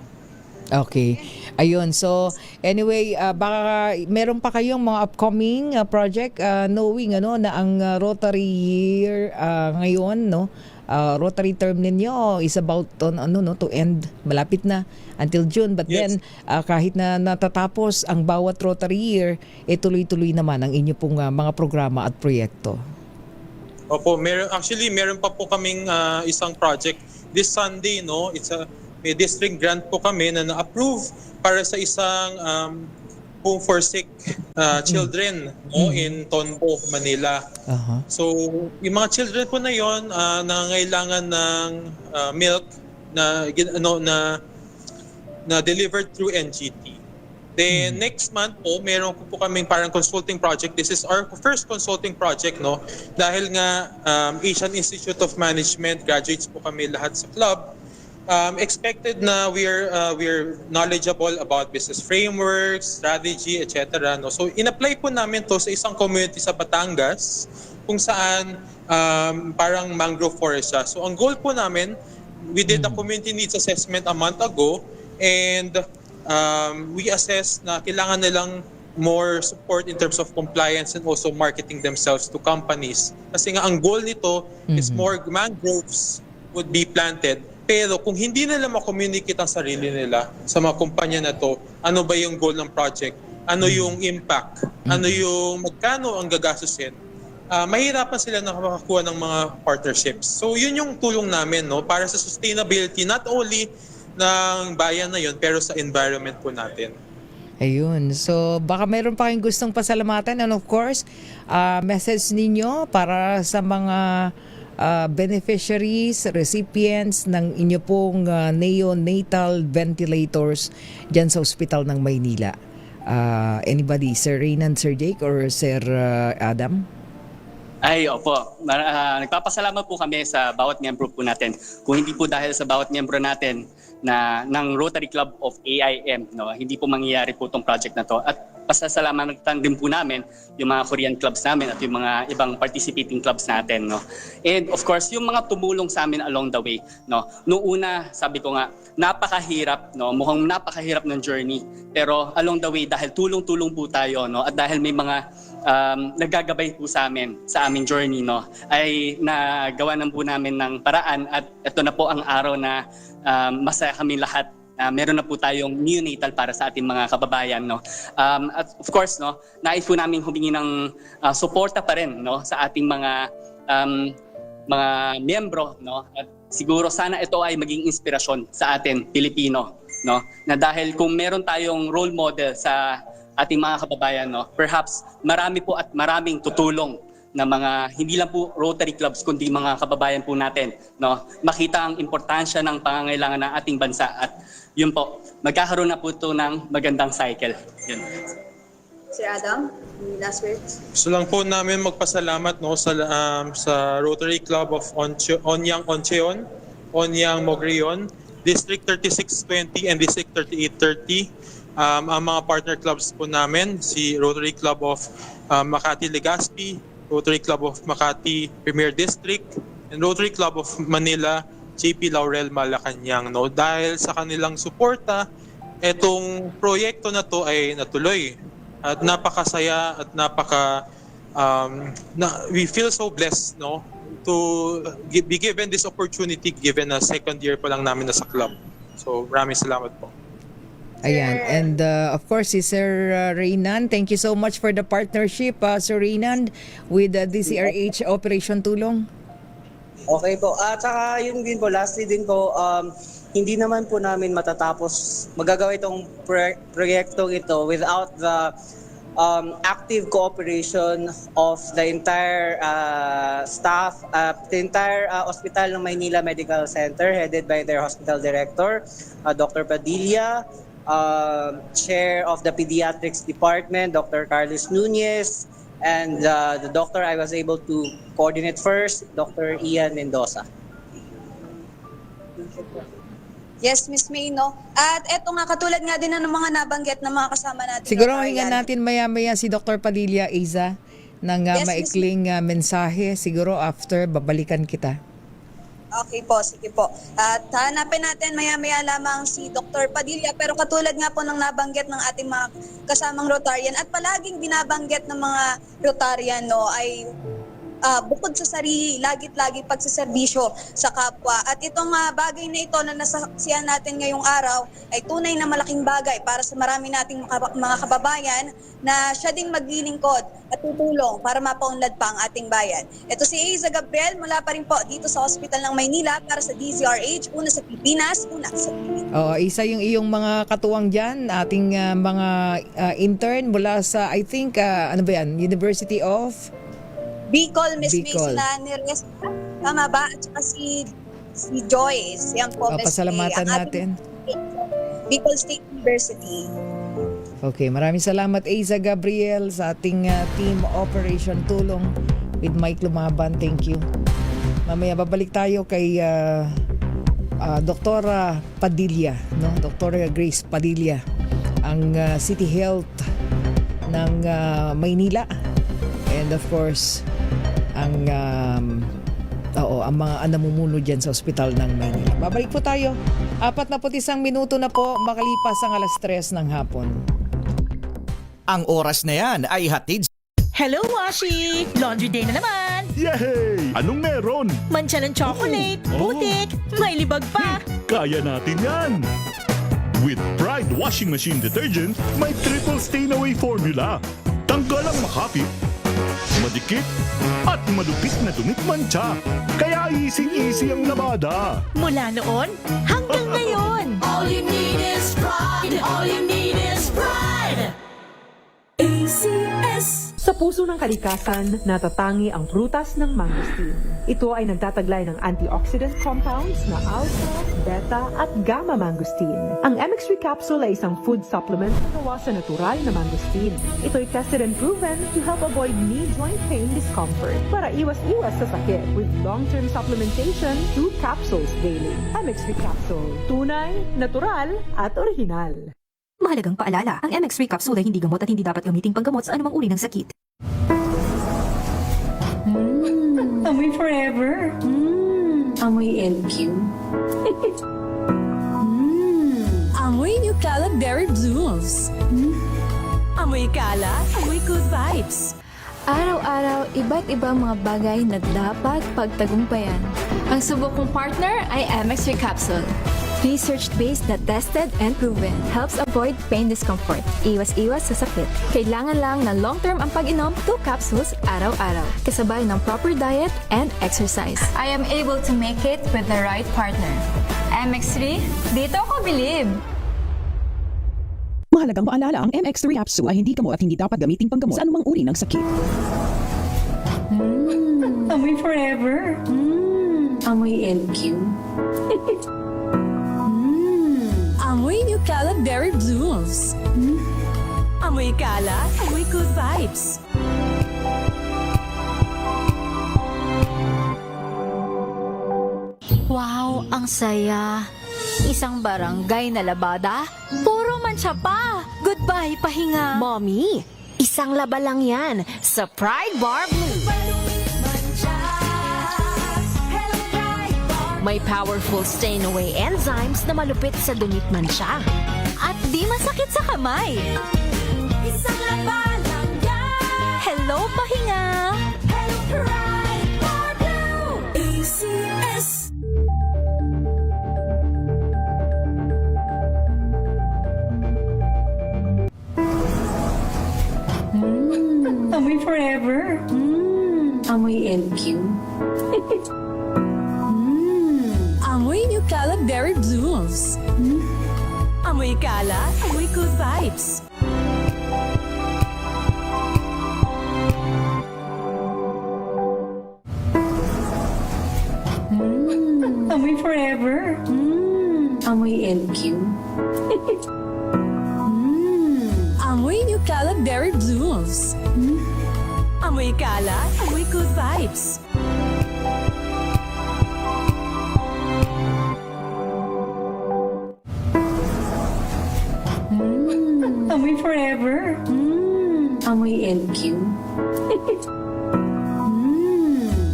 Okay. Ayun. So, anyway, baka meron pa kayong mga upcoming project knowing na ang Rotary year ngayon, no, Rotary term ninyo is about to end, malapit na until June, but then kahit na natatapos ang bawat Rotary year, tuloy-tuloy naman ang inyo pong mga programa at proyekto. Opo, meron pa po kaming isang project this Sunday, no, may district grant po kami na na-approve para sa isang home for sick children, no, in Tondo, Manila. So, yung mga children po na yon nangangailangan ng milk na delivered through NGT. Then next month po, meron po kaming parang consulting project. This is our first consulting project, no? Dahil nga Asian Institute of Management graduates po kami lahat sa club. Expected na we're knowledgeable about business frameworks, strategy, etc. No? So in-apply po namin to sa isang community sa Batangas kung saan parang mangrove forest siya. So ang goal po namin, we did a community needs assessment a month ago, and we assessed na kailangan nilang more support in terms of compliance and also marketing themselves to companies. Kasi nga ang goal nito is more mangroves would be planted. Pero kung hindi nila ma-communicate ang sarili nila sa mga kumpanya na to, ano ba yung goal ng project? Ano yung impact? Ano yung magkano ang gagastusin? Mahirapan sila na makakuha ng mga partnerships. So yun yung tulong namin, no, para sa sustainability not only ng bayan na yun pero sa environment po natin. Ayun. So, baka meron pa kayong gustong pasalamatan. And of course, message ninyo para sa mga beneficiaries, recipients ng inyo pong neonatal ventilators dyan sa ospital ng Maynila. Anybody? Sir Reynan, Sir Jake, or Sir Adam? Ay, opo. Nagpapasalamat po kami sa bawat miyembro po natin. Kung hindi po dahil sa bawat miyembro natin ng Rotary Club of AIM, no, hindi po mangyayari po itong project na to. At pasasalamatan din po namin yung mga Korean clubs namin at yung mga ibang participating clubs natin, no. And of course, yung mga tumulong sa amin along the way, no. Noong una, sabi ko nga, napakahirap, no. Mukhang napakahirap ng journey. Pero along the way, dahil tulong-tulong po tayo, no, at dahil may mga naggagabay po sa amin sa aming journey, no, ay nagawa na po namin ng paraan at ito na po ang araw na masaya kami lahat. Meron na po tayong neonatal para sa ating mga kababayan, no. At of course, no, nais po namin humingi ng suporta pa rin, no, sa ating mga miyembro, no. At siguro sana ito ay maging inspirasyon sa atin Pilipino, no, na dahil kung meron tayong role model sa ating mga kababayan, no, perhaps marami po at maraming tutulong na mga hindi lang po Rotary clubs kundi mga kababayan po natin, no, makita ang importansya ng pangangailangan ng ating bansa at yun po, magkakaroon na po ito ng magandang cycle. Yun. Sir Adam, last words? Gusto lang po namin magpasalamat, no, sa Rotary Club of Onyang Oncheon, Onyang Mogrion, District 3620 and District 3830. Ang mga partner clubs po namin, si Rotary Club of Makati Legazpi, Rotary Club of Makati Premier District, and Rotary Club of Manila JP Laurel Malacanang, no. Dahil sa kanilang suporta, etong proyekto na to ay natuloy at napakasaya at we feel so blessed, no, to be given this opportunity given na second year pa lang namin na sa club. So maraming salamat po. Ayan. And of course, si Sir Reynan, thank you so much for the partnership, Sir Reynan, with DCRH Operation Tulong. Okay po. At saka yun din po, lastly din po, hindi naman po namin matatapos magagawa itong proyektong ito without the active cooperation of the entire staff, the entire hospital ng Maynila Medical Center headed by their hospital director, Dr. Padilla, Chair of the Pediatrics Department, Dr. Carlos Nunez, and the doctor I was able to coordinate first, Dr. Ian Mendoza. Yes, Miss May, no? At eto nga, katulad nga din ng mga nabanggit na mga kasama natin. Siguro hingan natin maya-maya si Dr. Padilla, Iza, ng maikling mensahe. Siguro after, babalikan kita. Okay po, sige po. At hanapin natin maya-maya lamang si Dr. Padilla. Pero katulad nga po ng nabanggit ng ating mga kasamang Rotarian at palaging binabanggit ng mga Rotarian, no, ay bukod sa sarili, lagi pagsaserbisyo sa kapwa. At itong bagay na ito na nasaksihan natin ngayong araw ay tunay na malaking bagay para sa marami nating mga kababayan na siya ding maglilingkod at tutulong para mapaunlad pa ang ating bayan. Ito si Aiza Gabriel mula pa rin po dito sa Hospital ng Maynila para sa DZRH, una sa Pilipinas, una sa Pilipinas. Isa yung iyong mga katuwang dyan, ating mga intern mula sa, I think, ano ba yan, University of Bicol, Miss Bicol. Mason Neres, tama ba? At saka si Joyce, yan po, Miss pasalamatan May, ang natin. Bicol State University. Okay, maraming salamat Aiza Gabriel sa ating team Operation Tulong with Mike Lumaban. Thank you. Mamaya babalik tayo kay Dr. Padilla, no? Dr. Grace Padilla, ang City Health ng Maynila. And of course, ang mga namumuno dyan sa ospital ng Maynila. Babalik po tayo. 41 minuto na po makalipas ang 3:00 ng hapon. Ang oras na yan ay hatid. Hello, Washi! Laundry day na naman! Yay! Anong meron? Mancha ng chocolate, putik, may libag pa! Kaya natin yan! With Pride Washing Machine Detergent, may triple stain-away formula. Tanggal ang makapit, madikit, at malupit na dumit mancha. Kaya easy-easy ang labada. Mula noon hanggang ngayon! All you need is pride. All you need is pride. ACS. Sa puso ng kalikasan, natatangi ang prutas ng mangosteen. Ito ay nagtataglay ng antioxidant compounds na alpha, beta at gamma mangosteen. Ang MX3 capsule ay isang food supplement na gawa sa natural na mangosteen. Ito ay tested and proven to help avoid knee joint pain discomfort para iwas-iwas sa sakit with long-term supplementation 2 capsules daily. MX3 capsule. Tunay, natural at original. Mahalagang paalala, ang MX3 capsule ay hindi gamot at hindi dapat gamiting panggamot sa anumang uri ng sakit. Amoy forever. Amoy LQ. Amoy New Caleb Berry Blooms. Amoy kala, amoy good vibes. Araw-araw, iba't ibang mga bagay na dapat pagtagumpayan. Ang subok kong partner ay MX3 Capsule. Research-based na tested and proven. Helps avoid pain discomfort. Iwas-iwas sa sakit. Kailangan lang na long-term ang pag-inom 2 capsules araw-araw. Kasabay ng proper diet and exercise. I am able to make it with the right partner. MX3, dito ako bilib! Mahalagang paalala, ang MX3 capsule ay hindi gamot at hindi dapat gamiting panggamot sa anumang uri ng sakit. Amoy forever. Amoy LQ. Amoy New Caleb Berry Blooms. Amoy kala, amoy good vibes. Wow, ang saya. Isang barangay na labada, puro mancha pa. Goodbye, pahinga. Mommy, isang laba lang yan sa Pride Bar Blue. May powerful stain-away enzymes na malupit sa dumit mancha. At di masakit sa kamay. Isang laba lang yan. Hello, pahinga. Hello, Pride Bar Blue. ACS. Amoy forever. Amoy LQ. Amoy New Caleb Berry Blooms. Amoy kala, amoy good vibes. Amoy forever. Amoy LQ. Amoy New Caleb Berry Blooms. Amoy kala, amoy good vibes. Amoy forever. Amoy LQ.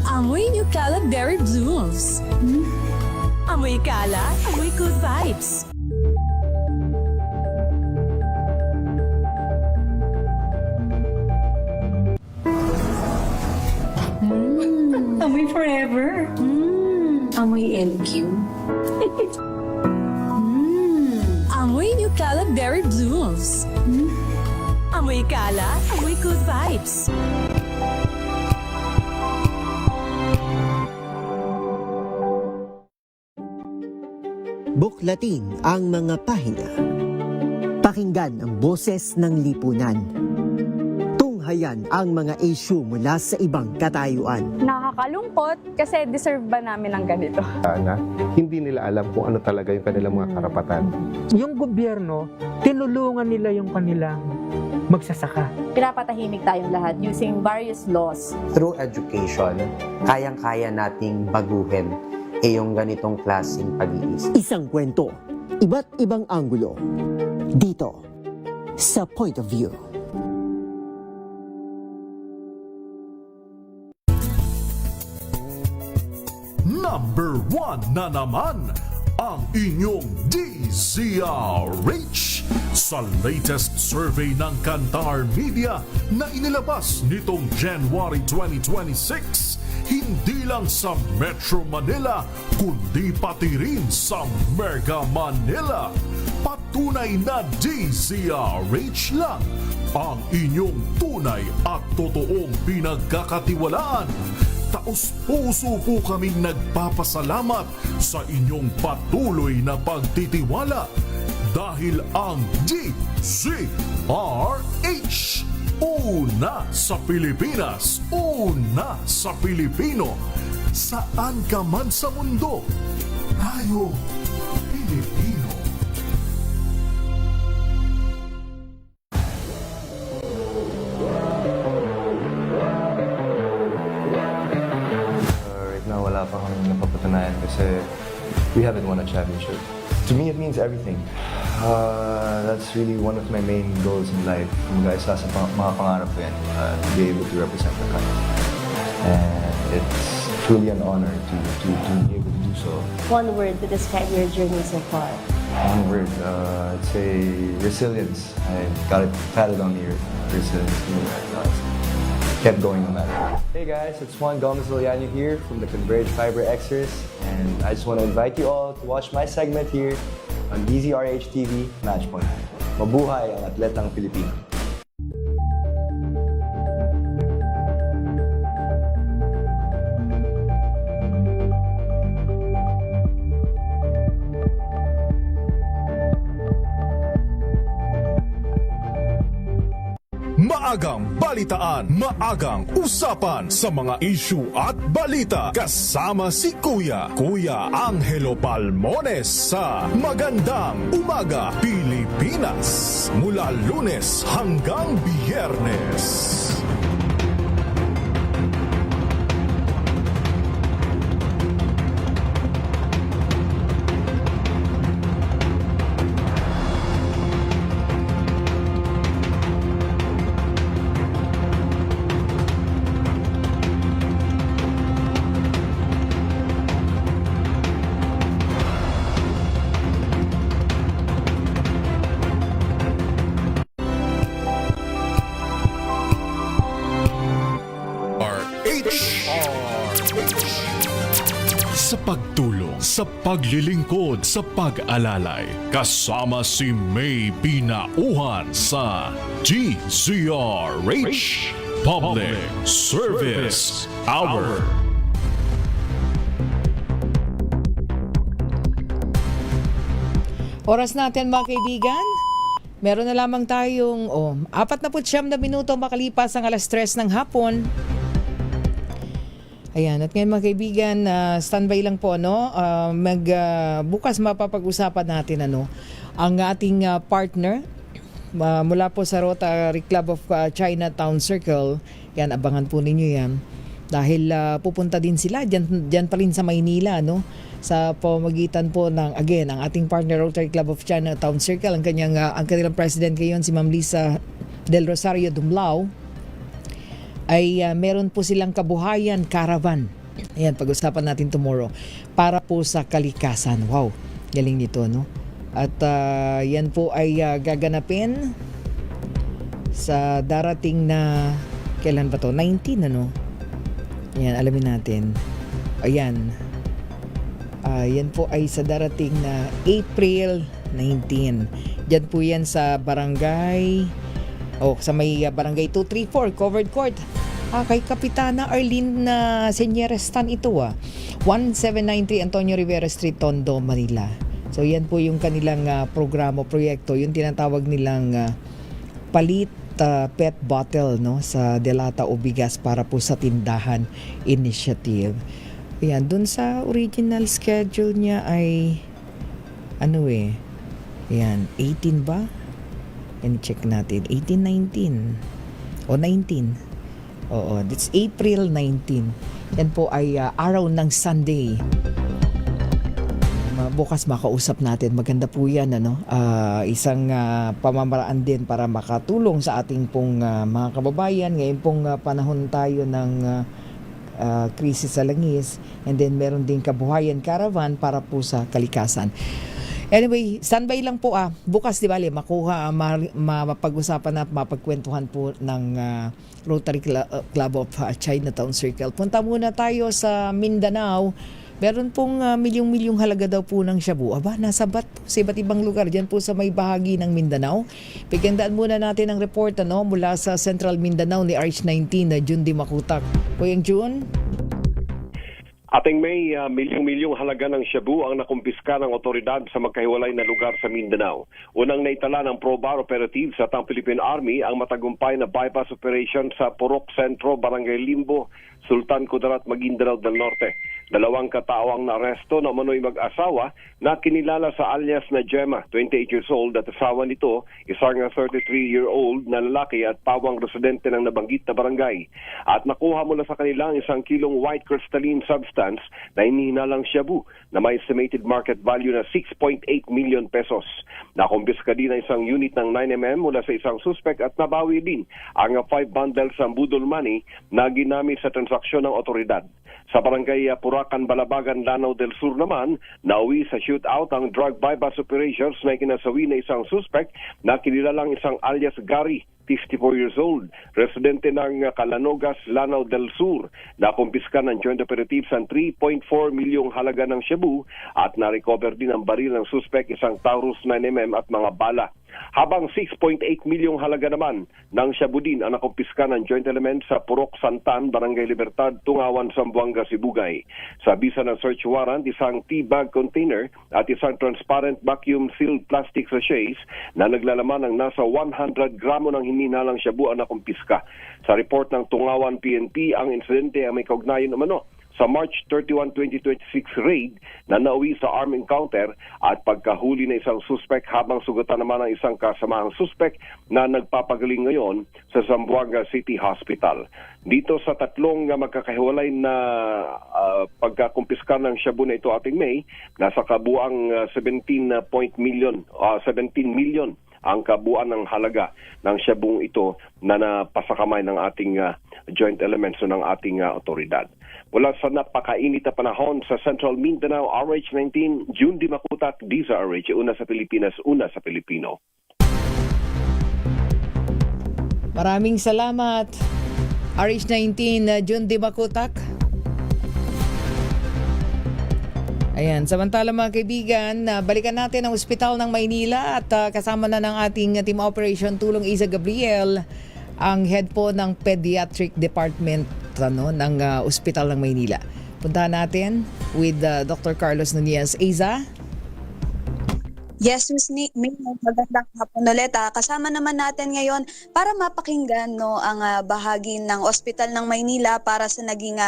Amoy New Caleb Berry Blooms. Amoy kala, amoy good vibes. Amoy forever. Amoy LQ. Amoy New Cala Berry Blooms. Amoy Cala, amoy good vibes. Buklatin ang mga pahina. Pakinggan ang boses ng lipunan. Tunghayan ang mga issue mula sa ibang katayuan. Nakakalungkot kasi deserve ba namin ng ganito? Na hindi nila alam kung ano talaga yung kanilang mga karapatan. Yung gobyerno, tinulungan nila yung kanilang magsasaka. Pinapatahimik tayong lahat using various laws. Through education, kayang-kaya nating baguhin yung ganitong klaseng pag-iisip. Isang kwento, iba't ibang anggulo. Dito, sa Point of View. Number 1 na naman ang inyong DZRH sa latest survey ng Kantar Media na inilabas nitong January 2026. Hindi lang sa Metro Manila, kundi pati rin sa Mega Manila. Patunay na DZRH lang ang inyong tunay at totoong pinagkakatiwalaan. Taos-puso po kaming nagpapasalamat sa inyong patuloy na pagtitiwala dahil ang DZRH una sa Pilipinas, una sa Pilipino. Saan ka man sa mundo, tayo Pilipino. Right now, wala pa kami napapatunayan kasi we haven't won a championship. To me, it means everything. That's really one of my main goals in life. Mag-aisa sa mga pangarap ko yan, to be able to represent the country. And it's truly an honor to be able to do so. One word to describe your journey so far. One word, I'd say resilience. I got it patted on the ear. Resilience. Kept going no matter what. Hey guys, it's Juan Gomez-Liliano here from the Converge Fiber Xers, and I just want to invite you all to watch my segment here on DZRH TV Matchpoint. Mabuhay ang atletang Pilipino. Maagang balitaan, maagang usapan sa mga issue at balita. Kasama si Kuya Angelo Palmones sa Magandang Umaga Pilipinas. Mula Lunes hanggang Biyernes. Sa pagtulong, sa paglilingkod, sa pag-alalay, kasama si May Pinauhan sa DZRH Public Service Hour. Oras natin mga kaibigan. Meron na lamang tayong 49 na minuto makalipas ang 3:00 ng hapon. Ayan, at ngayon mga kaibigan, standby lang po, no? Bukas mapapag-usapan natin ang ating partner mula po sa Rotary Club of Chinatown Circle. Yan, abangan po ninyo yan. Dahil pupunta din sila dyan pa rin sa Maynila, no? Sa pamagitan po ng, again, ang ating partner Rotary Club of Chinatown Circle, ang kanilang president ngayon, si Ma'am Lisa Del Rosario Dumlao, ay meron po silang kabuhayan caravan. Ayan, pag-usapan natin tomorrow. Para po sa kalikasan. Wow, galing nito, no? At yan po ay gaganapin sa darating na, kailan ba to? 19, ano? Ayan, alamin natin. Ayan. Yan po ay sa darating na April 19. Diyan po yan sa barangay, sa may barangay 234, covered court. Kay Kapitana Arlene Senyerestan ito 1793 Antonio Rivera Street, Tondo, Manila. So yan po yung kanilang programa, proyekto, yung tinatawag nilang palit pet bottle sa delata o bigas para po sa tindahan initiative. Ayan, dun sa original schedule niya ay ayan, 18 ba? And check natin, 18, 19 o 19. Oo, it's April 19. Yan po ay araw ng Sunday. Bukas makausap natin. Maganda po yan, isang pamamaraan din para makatulong sa ating pong mga kababayan. Ngayon pong panahon tayo ng krisis sa langis, and then meron din kabuhayan caravan para po sa kalikasan. Anyway, standby lang po bukas makuha, mapag-usapan at mapagkwentuhan po ng Rotary Club of Chinatown Circle. Punta muna tayo sa Mindanao. Meron pong milyong-milyong halaga daw po ng shabu. Nasa sa iba't ibang lugar dyan po sa may bahagi ng Mindanao. Pagkandaan muna natin ang report mula sa Central Mindanao ni RH19 na June Di Makutak. Kuyang June? Ating may milyong-milyong halaga ng shabu ang nakumpiska ng otoridad sa magkahiwalay na lugar sa Mindanao. Unang naitala ng Pro-Bar Operative sa Philippine Army ang matagumpay na bypass operation sa Purok Centro, Barangay Limbo, Sultan Kudarat, Maguindanao del Norte. 2 katao ang naaresto na umano'y mag-asawa na kinilala sa alias na Gemma, 28 years old, at asawa nito, isang 33-year-old na lalaki at pawang residente ng nabanggit na barangay. At nakuha mula sa kanilang 1 kilong white crystalline substance na hinihinalang shabu na may estimated market value na 6.8 million pesos. Nakumpiska din ang isang unit ng 9mm mula sa isang suspect at nabawi din ang 5 bundles ng budol money na ginamit sa transaksyon ng otoridad. Sa barangay Puracan, Balabagan, Lanao del Sur naman, nauwi sa shootout ang drug bypass operations na ikinasawi na isang suspect na kinilalang isang alias Gary, 54 years old, residente ng Calanogas, Lanao del Sur. Nakumpiska ng Joint Operatives ang 3.4 milyong halaga ng shabu at na-recover din ang baril ng suspect, isang Taurus 9mm at mga bala. Habang 6.8 milyong halaga naman ng shabu din ang nakumpiska ng Joint Elements sa Purok Santan, Barangay Libertad, Tungawan, Zamboanga, Sibugay. Sa bisa ng search warrant, isang tea bag container at isang transparent vacuum-sealed plastic sachets na naglalaman ng nasa 100 gramo ng hinihinalang shabu ang nakumpiska. Sa report ng Tungawan PNP, ang insidente ay may kaugnayan umano sa March 31, 2026 raid na nauwi sa armed encounter at pagkahuli na isang suspect habang sugatan naman ang isang kasamahang suspect na nagpapagaling ngayon sa Zamboanga City Hospital. Dito sa tatlong magkakahiwalay na pagkakumpiska ng shabu na ito ating May, nasa kabuang 17 million ang kabuuan ng halaga ng shabung ito na napasakamay ng ating joint elements ng ating otoridad. Mula sa napakainit na panahon sa Central Mindanao, RH19, June Di Makutak, DZRH, una sa Pilipinas, una sa Pilipino. Maraming salamat, RH19, June Di Makutak. Ayan, samantala mga kaibigan, balikan natin ang ospital ng Maynila at kasama na ng ating team operation Tulong Isa Gabriel, ang head po ng pediatric department ng ospital ng Maynila. Puntahan natin with Dr. Carlos Nunez. Isa? Yes, Ms. Nick, may magandang hapon ulit. Kasama naman natin ngayon para mapakinggan ang bahagi ng Ospital ng Maynila para sa naging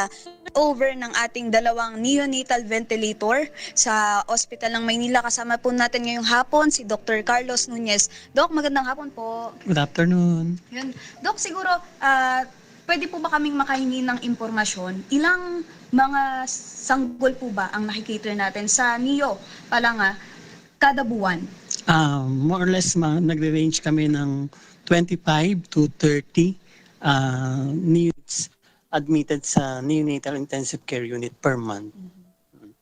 over ng ating 2 neonatal ventilator sa Ospital ng Maynila. Kasama po natin ngayong hapon si Dr. Carlos Nunez. Doc, magandang hapon po. Good afternoon. Yun. Doc, siguro pwede po ba kaming makahingi ng impormasyon? Ilang mga sanggol po ba ang nakikater natin sa NEO pala kada buwan? More or less, nagre-range kami ng 25 to 30 needs admitted sa neonatal intensive care unit per month.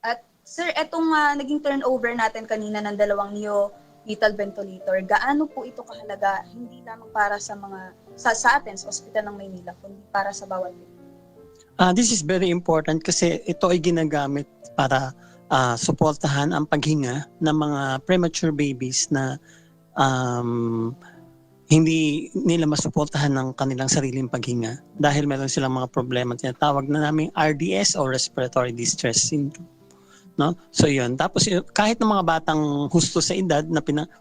At sir, etong naging turnover natin kanina ng 2 neonatal ventilator, gaano po ito kahalaga hindi lamang para sa mga sa atin sa Ospital ng Maynila, kundi para sa bawat This is very important kasi ito ay ginagamit para suportahan ang paghinga ng mga premature babies na hindi nila masuportahan ng kanilang sariling paghinga dahil meron silang mga problema tinatawag na namin RDS o respiratory distress syndrome. No? So yun. Tapos kahit ng mga batang husto sa edad,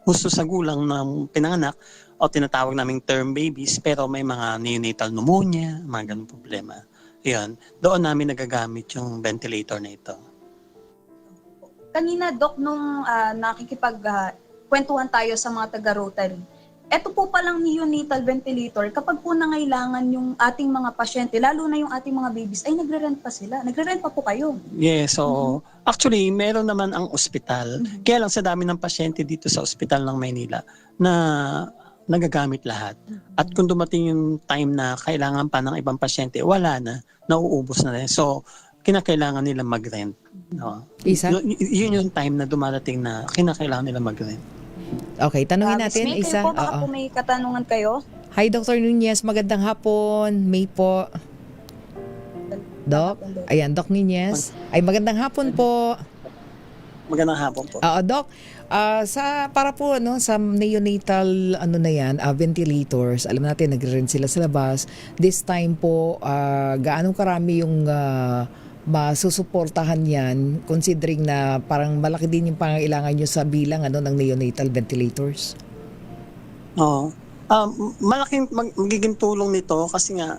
husto sa gulang ng pinanganak o tinatawag naming term babies pero may mga neonatal pneumonia, mga ganung problema. Yun. Doon namin nagagamit yung ventilator na ito. Kanina, Doc, nung nakikipagkwentuhan tayo sa mga taga-Rotary, ito po palang neonatal ventilator, kapag po nangailangan yung ating mga pasyente, lalo na yung ating mga babies, ay nagre-rent pa sila. Nagre-rent pa po kayo. Yes, so actually, meron naman ang ospital. Kaya lang sa dami ng pasyente dito sa ospital ng Maynila na nagagamit lahat. At kung dumating yung time na kailangan pa ng ibang pasyente, wala na, nauubos na rin. So, kinakailangan nila mag-rent. No? Isa? Yun yung time na dumarating na kinakailangan nila mag-rent. Okay, tanungin natin May isa. kayo po, baka po may katanungan kayo. Hi, Dr. Nunez. Magandang hapon. May po. Doc? Ayan, Doc Nunez. Ay, magandang hapon po. Magandang hapon po. Doc, para po sa neonatal ventilators, alam natin nagre-rent sila sa labas. This time po, gaano karami yung masusuportahan yan considering na parang malaki din yung pangangailangan nyo sa bilang ng neonatal ventilators? Malaking magiging tulong nito kasi nga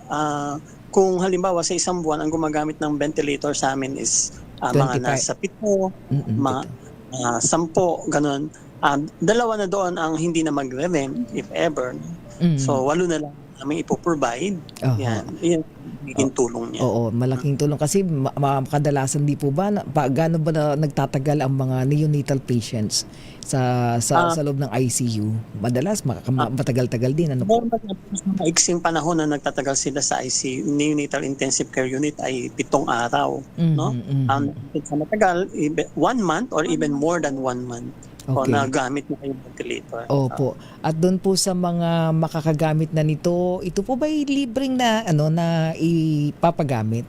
kung halimbawa sa isang buwan ang gumagamit ng ventilator sa amin is mga nasa 7, mga 10, ganun. 2 na doon ang hindi na magre-rent if ever. So 8 na lang namin ipoprovide. Yan magiging tulong niya. Oo, malaking tulong kasi kadalasan di po ba gaano ba na nagtatagal ang mga neonatal patients sa loob ng ICU? Madalas matagal-tagal din Maiksing panahon na nagtatagal sila sa ICU, neonatal intensive care unit ay 7 araw, no? Sa matagal 1 month or even more than 1 month. O nagamit na yung ventilator. Opo. At doon po sa mga makakagamit na nito, ito po ba libreng na ipapagamit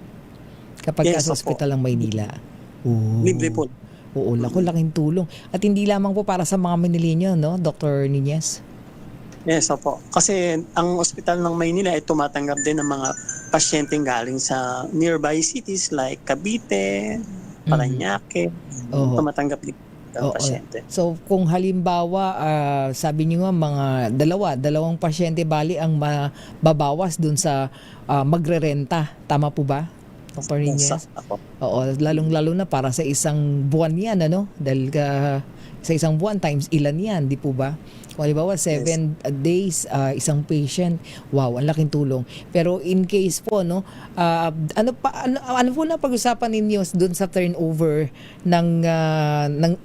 kapag sa ospital ng Maynila? Libre po. Oo, laking tulong. At hindi lamang po para sa mga Manileño, no, Dr. Nunez? Yes, opo. Kasi ang ospital ng Maynila ay tumatanggap din ng mga pasyenteng galing sa nearby cities like Cavite, Parañaque. Tumatanggap din. So kung halimbawa sabi niyo nga mga dalawang pasyente bali ang mababawas dun sa magrerenta, tama po ba, Dr. Nunez? Oo, lalong-lalo na para sa isang buwan yan, dahil sa isang buwan times ilan yan, di po ba? Kung halimbawa 7 days isang patient, wow, ang laking tulong. Pero in case po ano po na pag-usapan ninyo doon sa turnover ng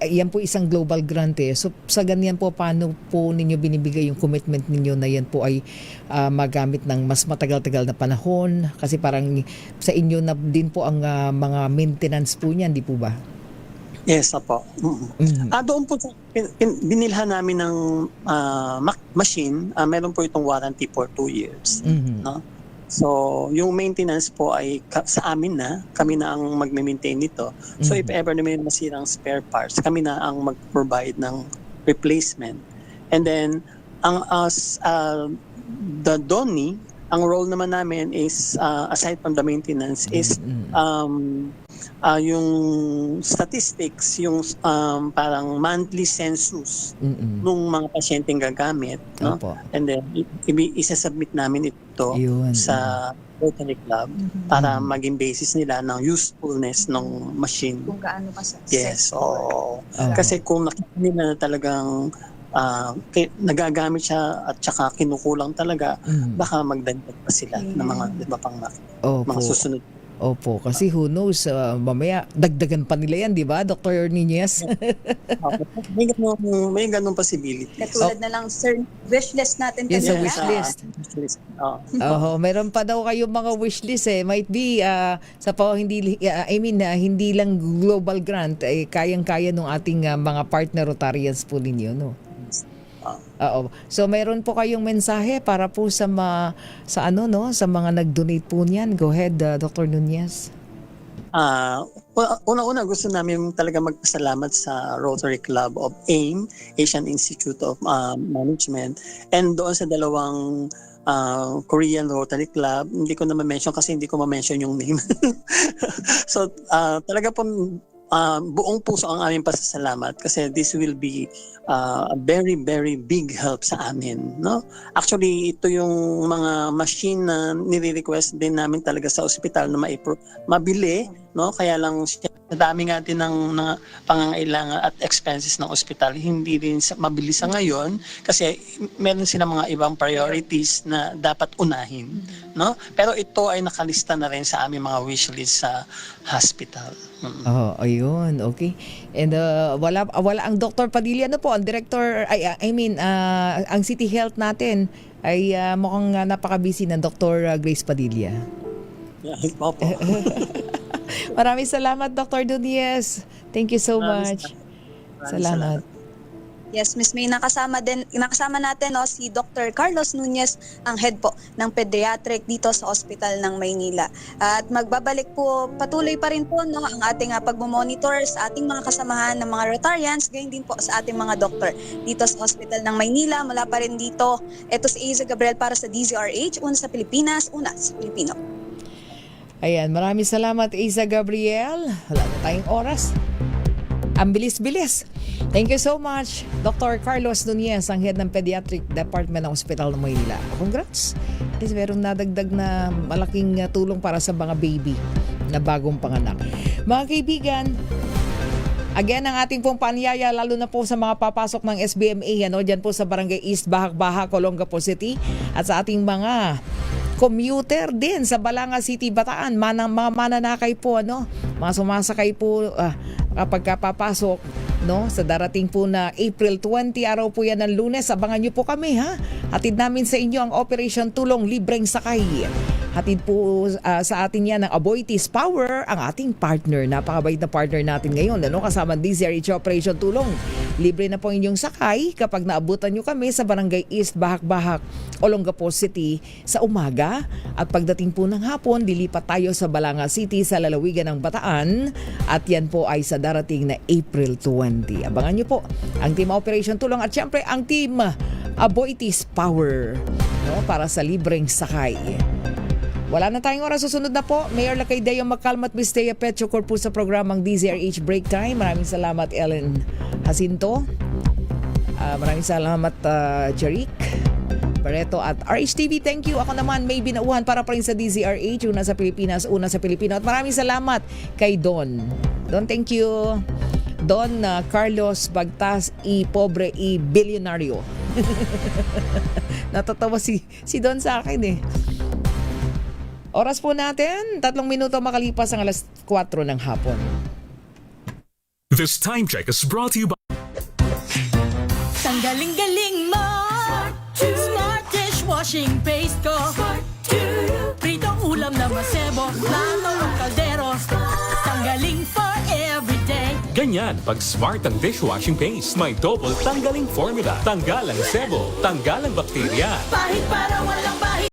yan po isang global grant So sa ganyan po, paano po ninyo binibigay yung commitment ninyo na yan po ay magamit ng mas matagal-tagal na panahon kasi parang sa inyo na din po ang mga maintenance po niyan, di po ba? Yes, apo. Doon po binilhan namin ng machine, meron po itong warranty for 2 years. No? So, yung maintenance po ay sa amin na, kami na ang magme-maintain nito. So, if ever na may masirang spare parts, kami na ang mag-provide ng replacement. And then, the DONI, ang role naman namin is, aside from the maintenance, is yung statistics, yung parang monthly census nung mga pasyenteng gagamit, no? And then isasubmit namin ito sa Rotary Club para maging basis nila ng usefulness ng machine. Kung gaano ka Yes, kasi kung nakita nila na talagang nagagamit siya at saka kinukulang talaga, baka magdagdag pa sila ng mga iba pang mga susunod. Opo, kasi who knows, mamaya dagdagan pa nila yan, di ba, Dr. Nunez? May ganun possibility. Katulad na lang, sir, wishlist natin. Yes, a wishlist. Meron pa daw kayong mga wishlist Might be, hindi lang global grant, kayang-kaya ng ating mga partner Rotarians po ninyo, no? Oo. So mayroon po kayong mensahe para po sa sa mga nag-donate po niyan. Go ahead, Dr. Nunez. Una-una gusto namin talaga magpasalamat sa Rotary Club of AIM, Asian Institute of Management, and doon sa dalawang Korean Rotary Club. Hindi ko na ma-mention kasi hindi ko ma-mention yung name. So talaga po buong puso ang aming pasasalamat kasi this will be a very very big help sa amin, no? Actually ito yung mga machine na nire-request din namin talaga sa ospital na mabili, no? Kaya lang dami nga din ng pangangailangan at expenses ng ospital, hindi rin mabili sa ngayon kasi meron silang mga ibang priorities na dapat unahin, no? Pero ito ay nakalista na rin sa aming mga wishlist sa hospital. Oh, ayun. Okay. And wala ang Dr. Padilla, ano po, ang director, ang City Health natin ay mukhang napaka-busy ng Dr. Grace Padilla. Opo. Maraming salamat, Dr. Nunez. Thank you so much. Salamat. Yes, Miss May, nakasama natin si Dr. Carlos Nunez, ang head po ng pediatric dito sa Ospital ng Maynila. At magbabalik po, patuloy pa rin po ang ating pagmomonitor sa ating mga kasamahan ng mga Rotarians, gayon din po sa ating mga doktor dito sa Ospital ng Maynila. Mula pa rin dito, ito si Iza Gabriel para sa DZRH, una sa Pilipinas, una sa Pilipino. Ayan, maraming salamat, Iza Gabriel. Wala na tayong oras. Ang bilis-bilis. Thank you so much, Dr. Carlos Nunez, ang head ng Pediatric Department ng Ospital ng Maynila. Congrats. At least meron nadagdag na malaking tulong para sa mga baby na bagong panganak. Mga kaibigan, again, ang ating pong paanyaya, lalo na po sa mga papasok ng SBMA, dyan po sa Barangay East, Bahag-Baha, Olongapo City, at sa ating mga commuter din sa Balanga City, Bataan, mga mananakay po, mga sumasakay po kapag papasok, sa darating po na April 20, araw po yan ng Lunes. Abangan nyo po kami, ha? Hatid namin sa inyo ang Operation Tulong Libreng Sakay. Hatid po sa atin yan ng Aboitiz Power, ang ating partner. Napakabait na partner natin ngayon, kasama DZRH Operation Tulong. Libre na po inyong sakay kapag naabutan nyo kami sa Barangay East, Bahag-Bahak, Olongapo City sa umaga. At pagdating po ng hapon, dilipat tayo sa Balanga City sa lalawigan ng Bataan. At yan po ay sa darating na April 20. Abangan nyo po ang Team Operation Tulong at syempre ang Team Aboitiz Power, para sa libreng sakay. Wala na tayong oras. Susunod na po, Mayor Lacaydeo Macalmat, Miss Thea Petchocor po sa programang DZRH Break Time. Maraming salamat, Ellen Jacinto. Maraming salamat, Jeric Barreto at RHTV. Thank you. Ako naman, May Binauhan para pa rin sa DZRH, una sa Pilipinas, una sa Pilipino. At maraming salamat kay Don. Don, thank you. Don Carlos Bagtas y Pobre y Bilyonaryo. Natatawa si Don sa akin eh. Oras po natin, 3 minuto makalipas ang alas 4 ng hapon. This time check is brought to you by Tanggaling-galing mo Smart dishwashing paste ko Pritong ulam na masebo Plato ng kaldero Tanggaling for everyday. Ganyan pag smart ang dishwashing paste. May double tanggaling formula. Tanggal ang sebo, tanggal ang bakterya. Pahit para walang bahit.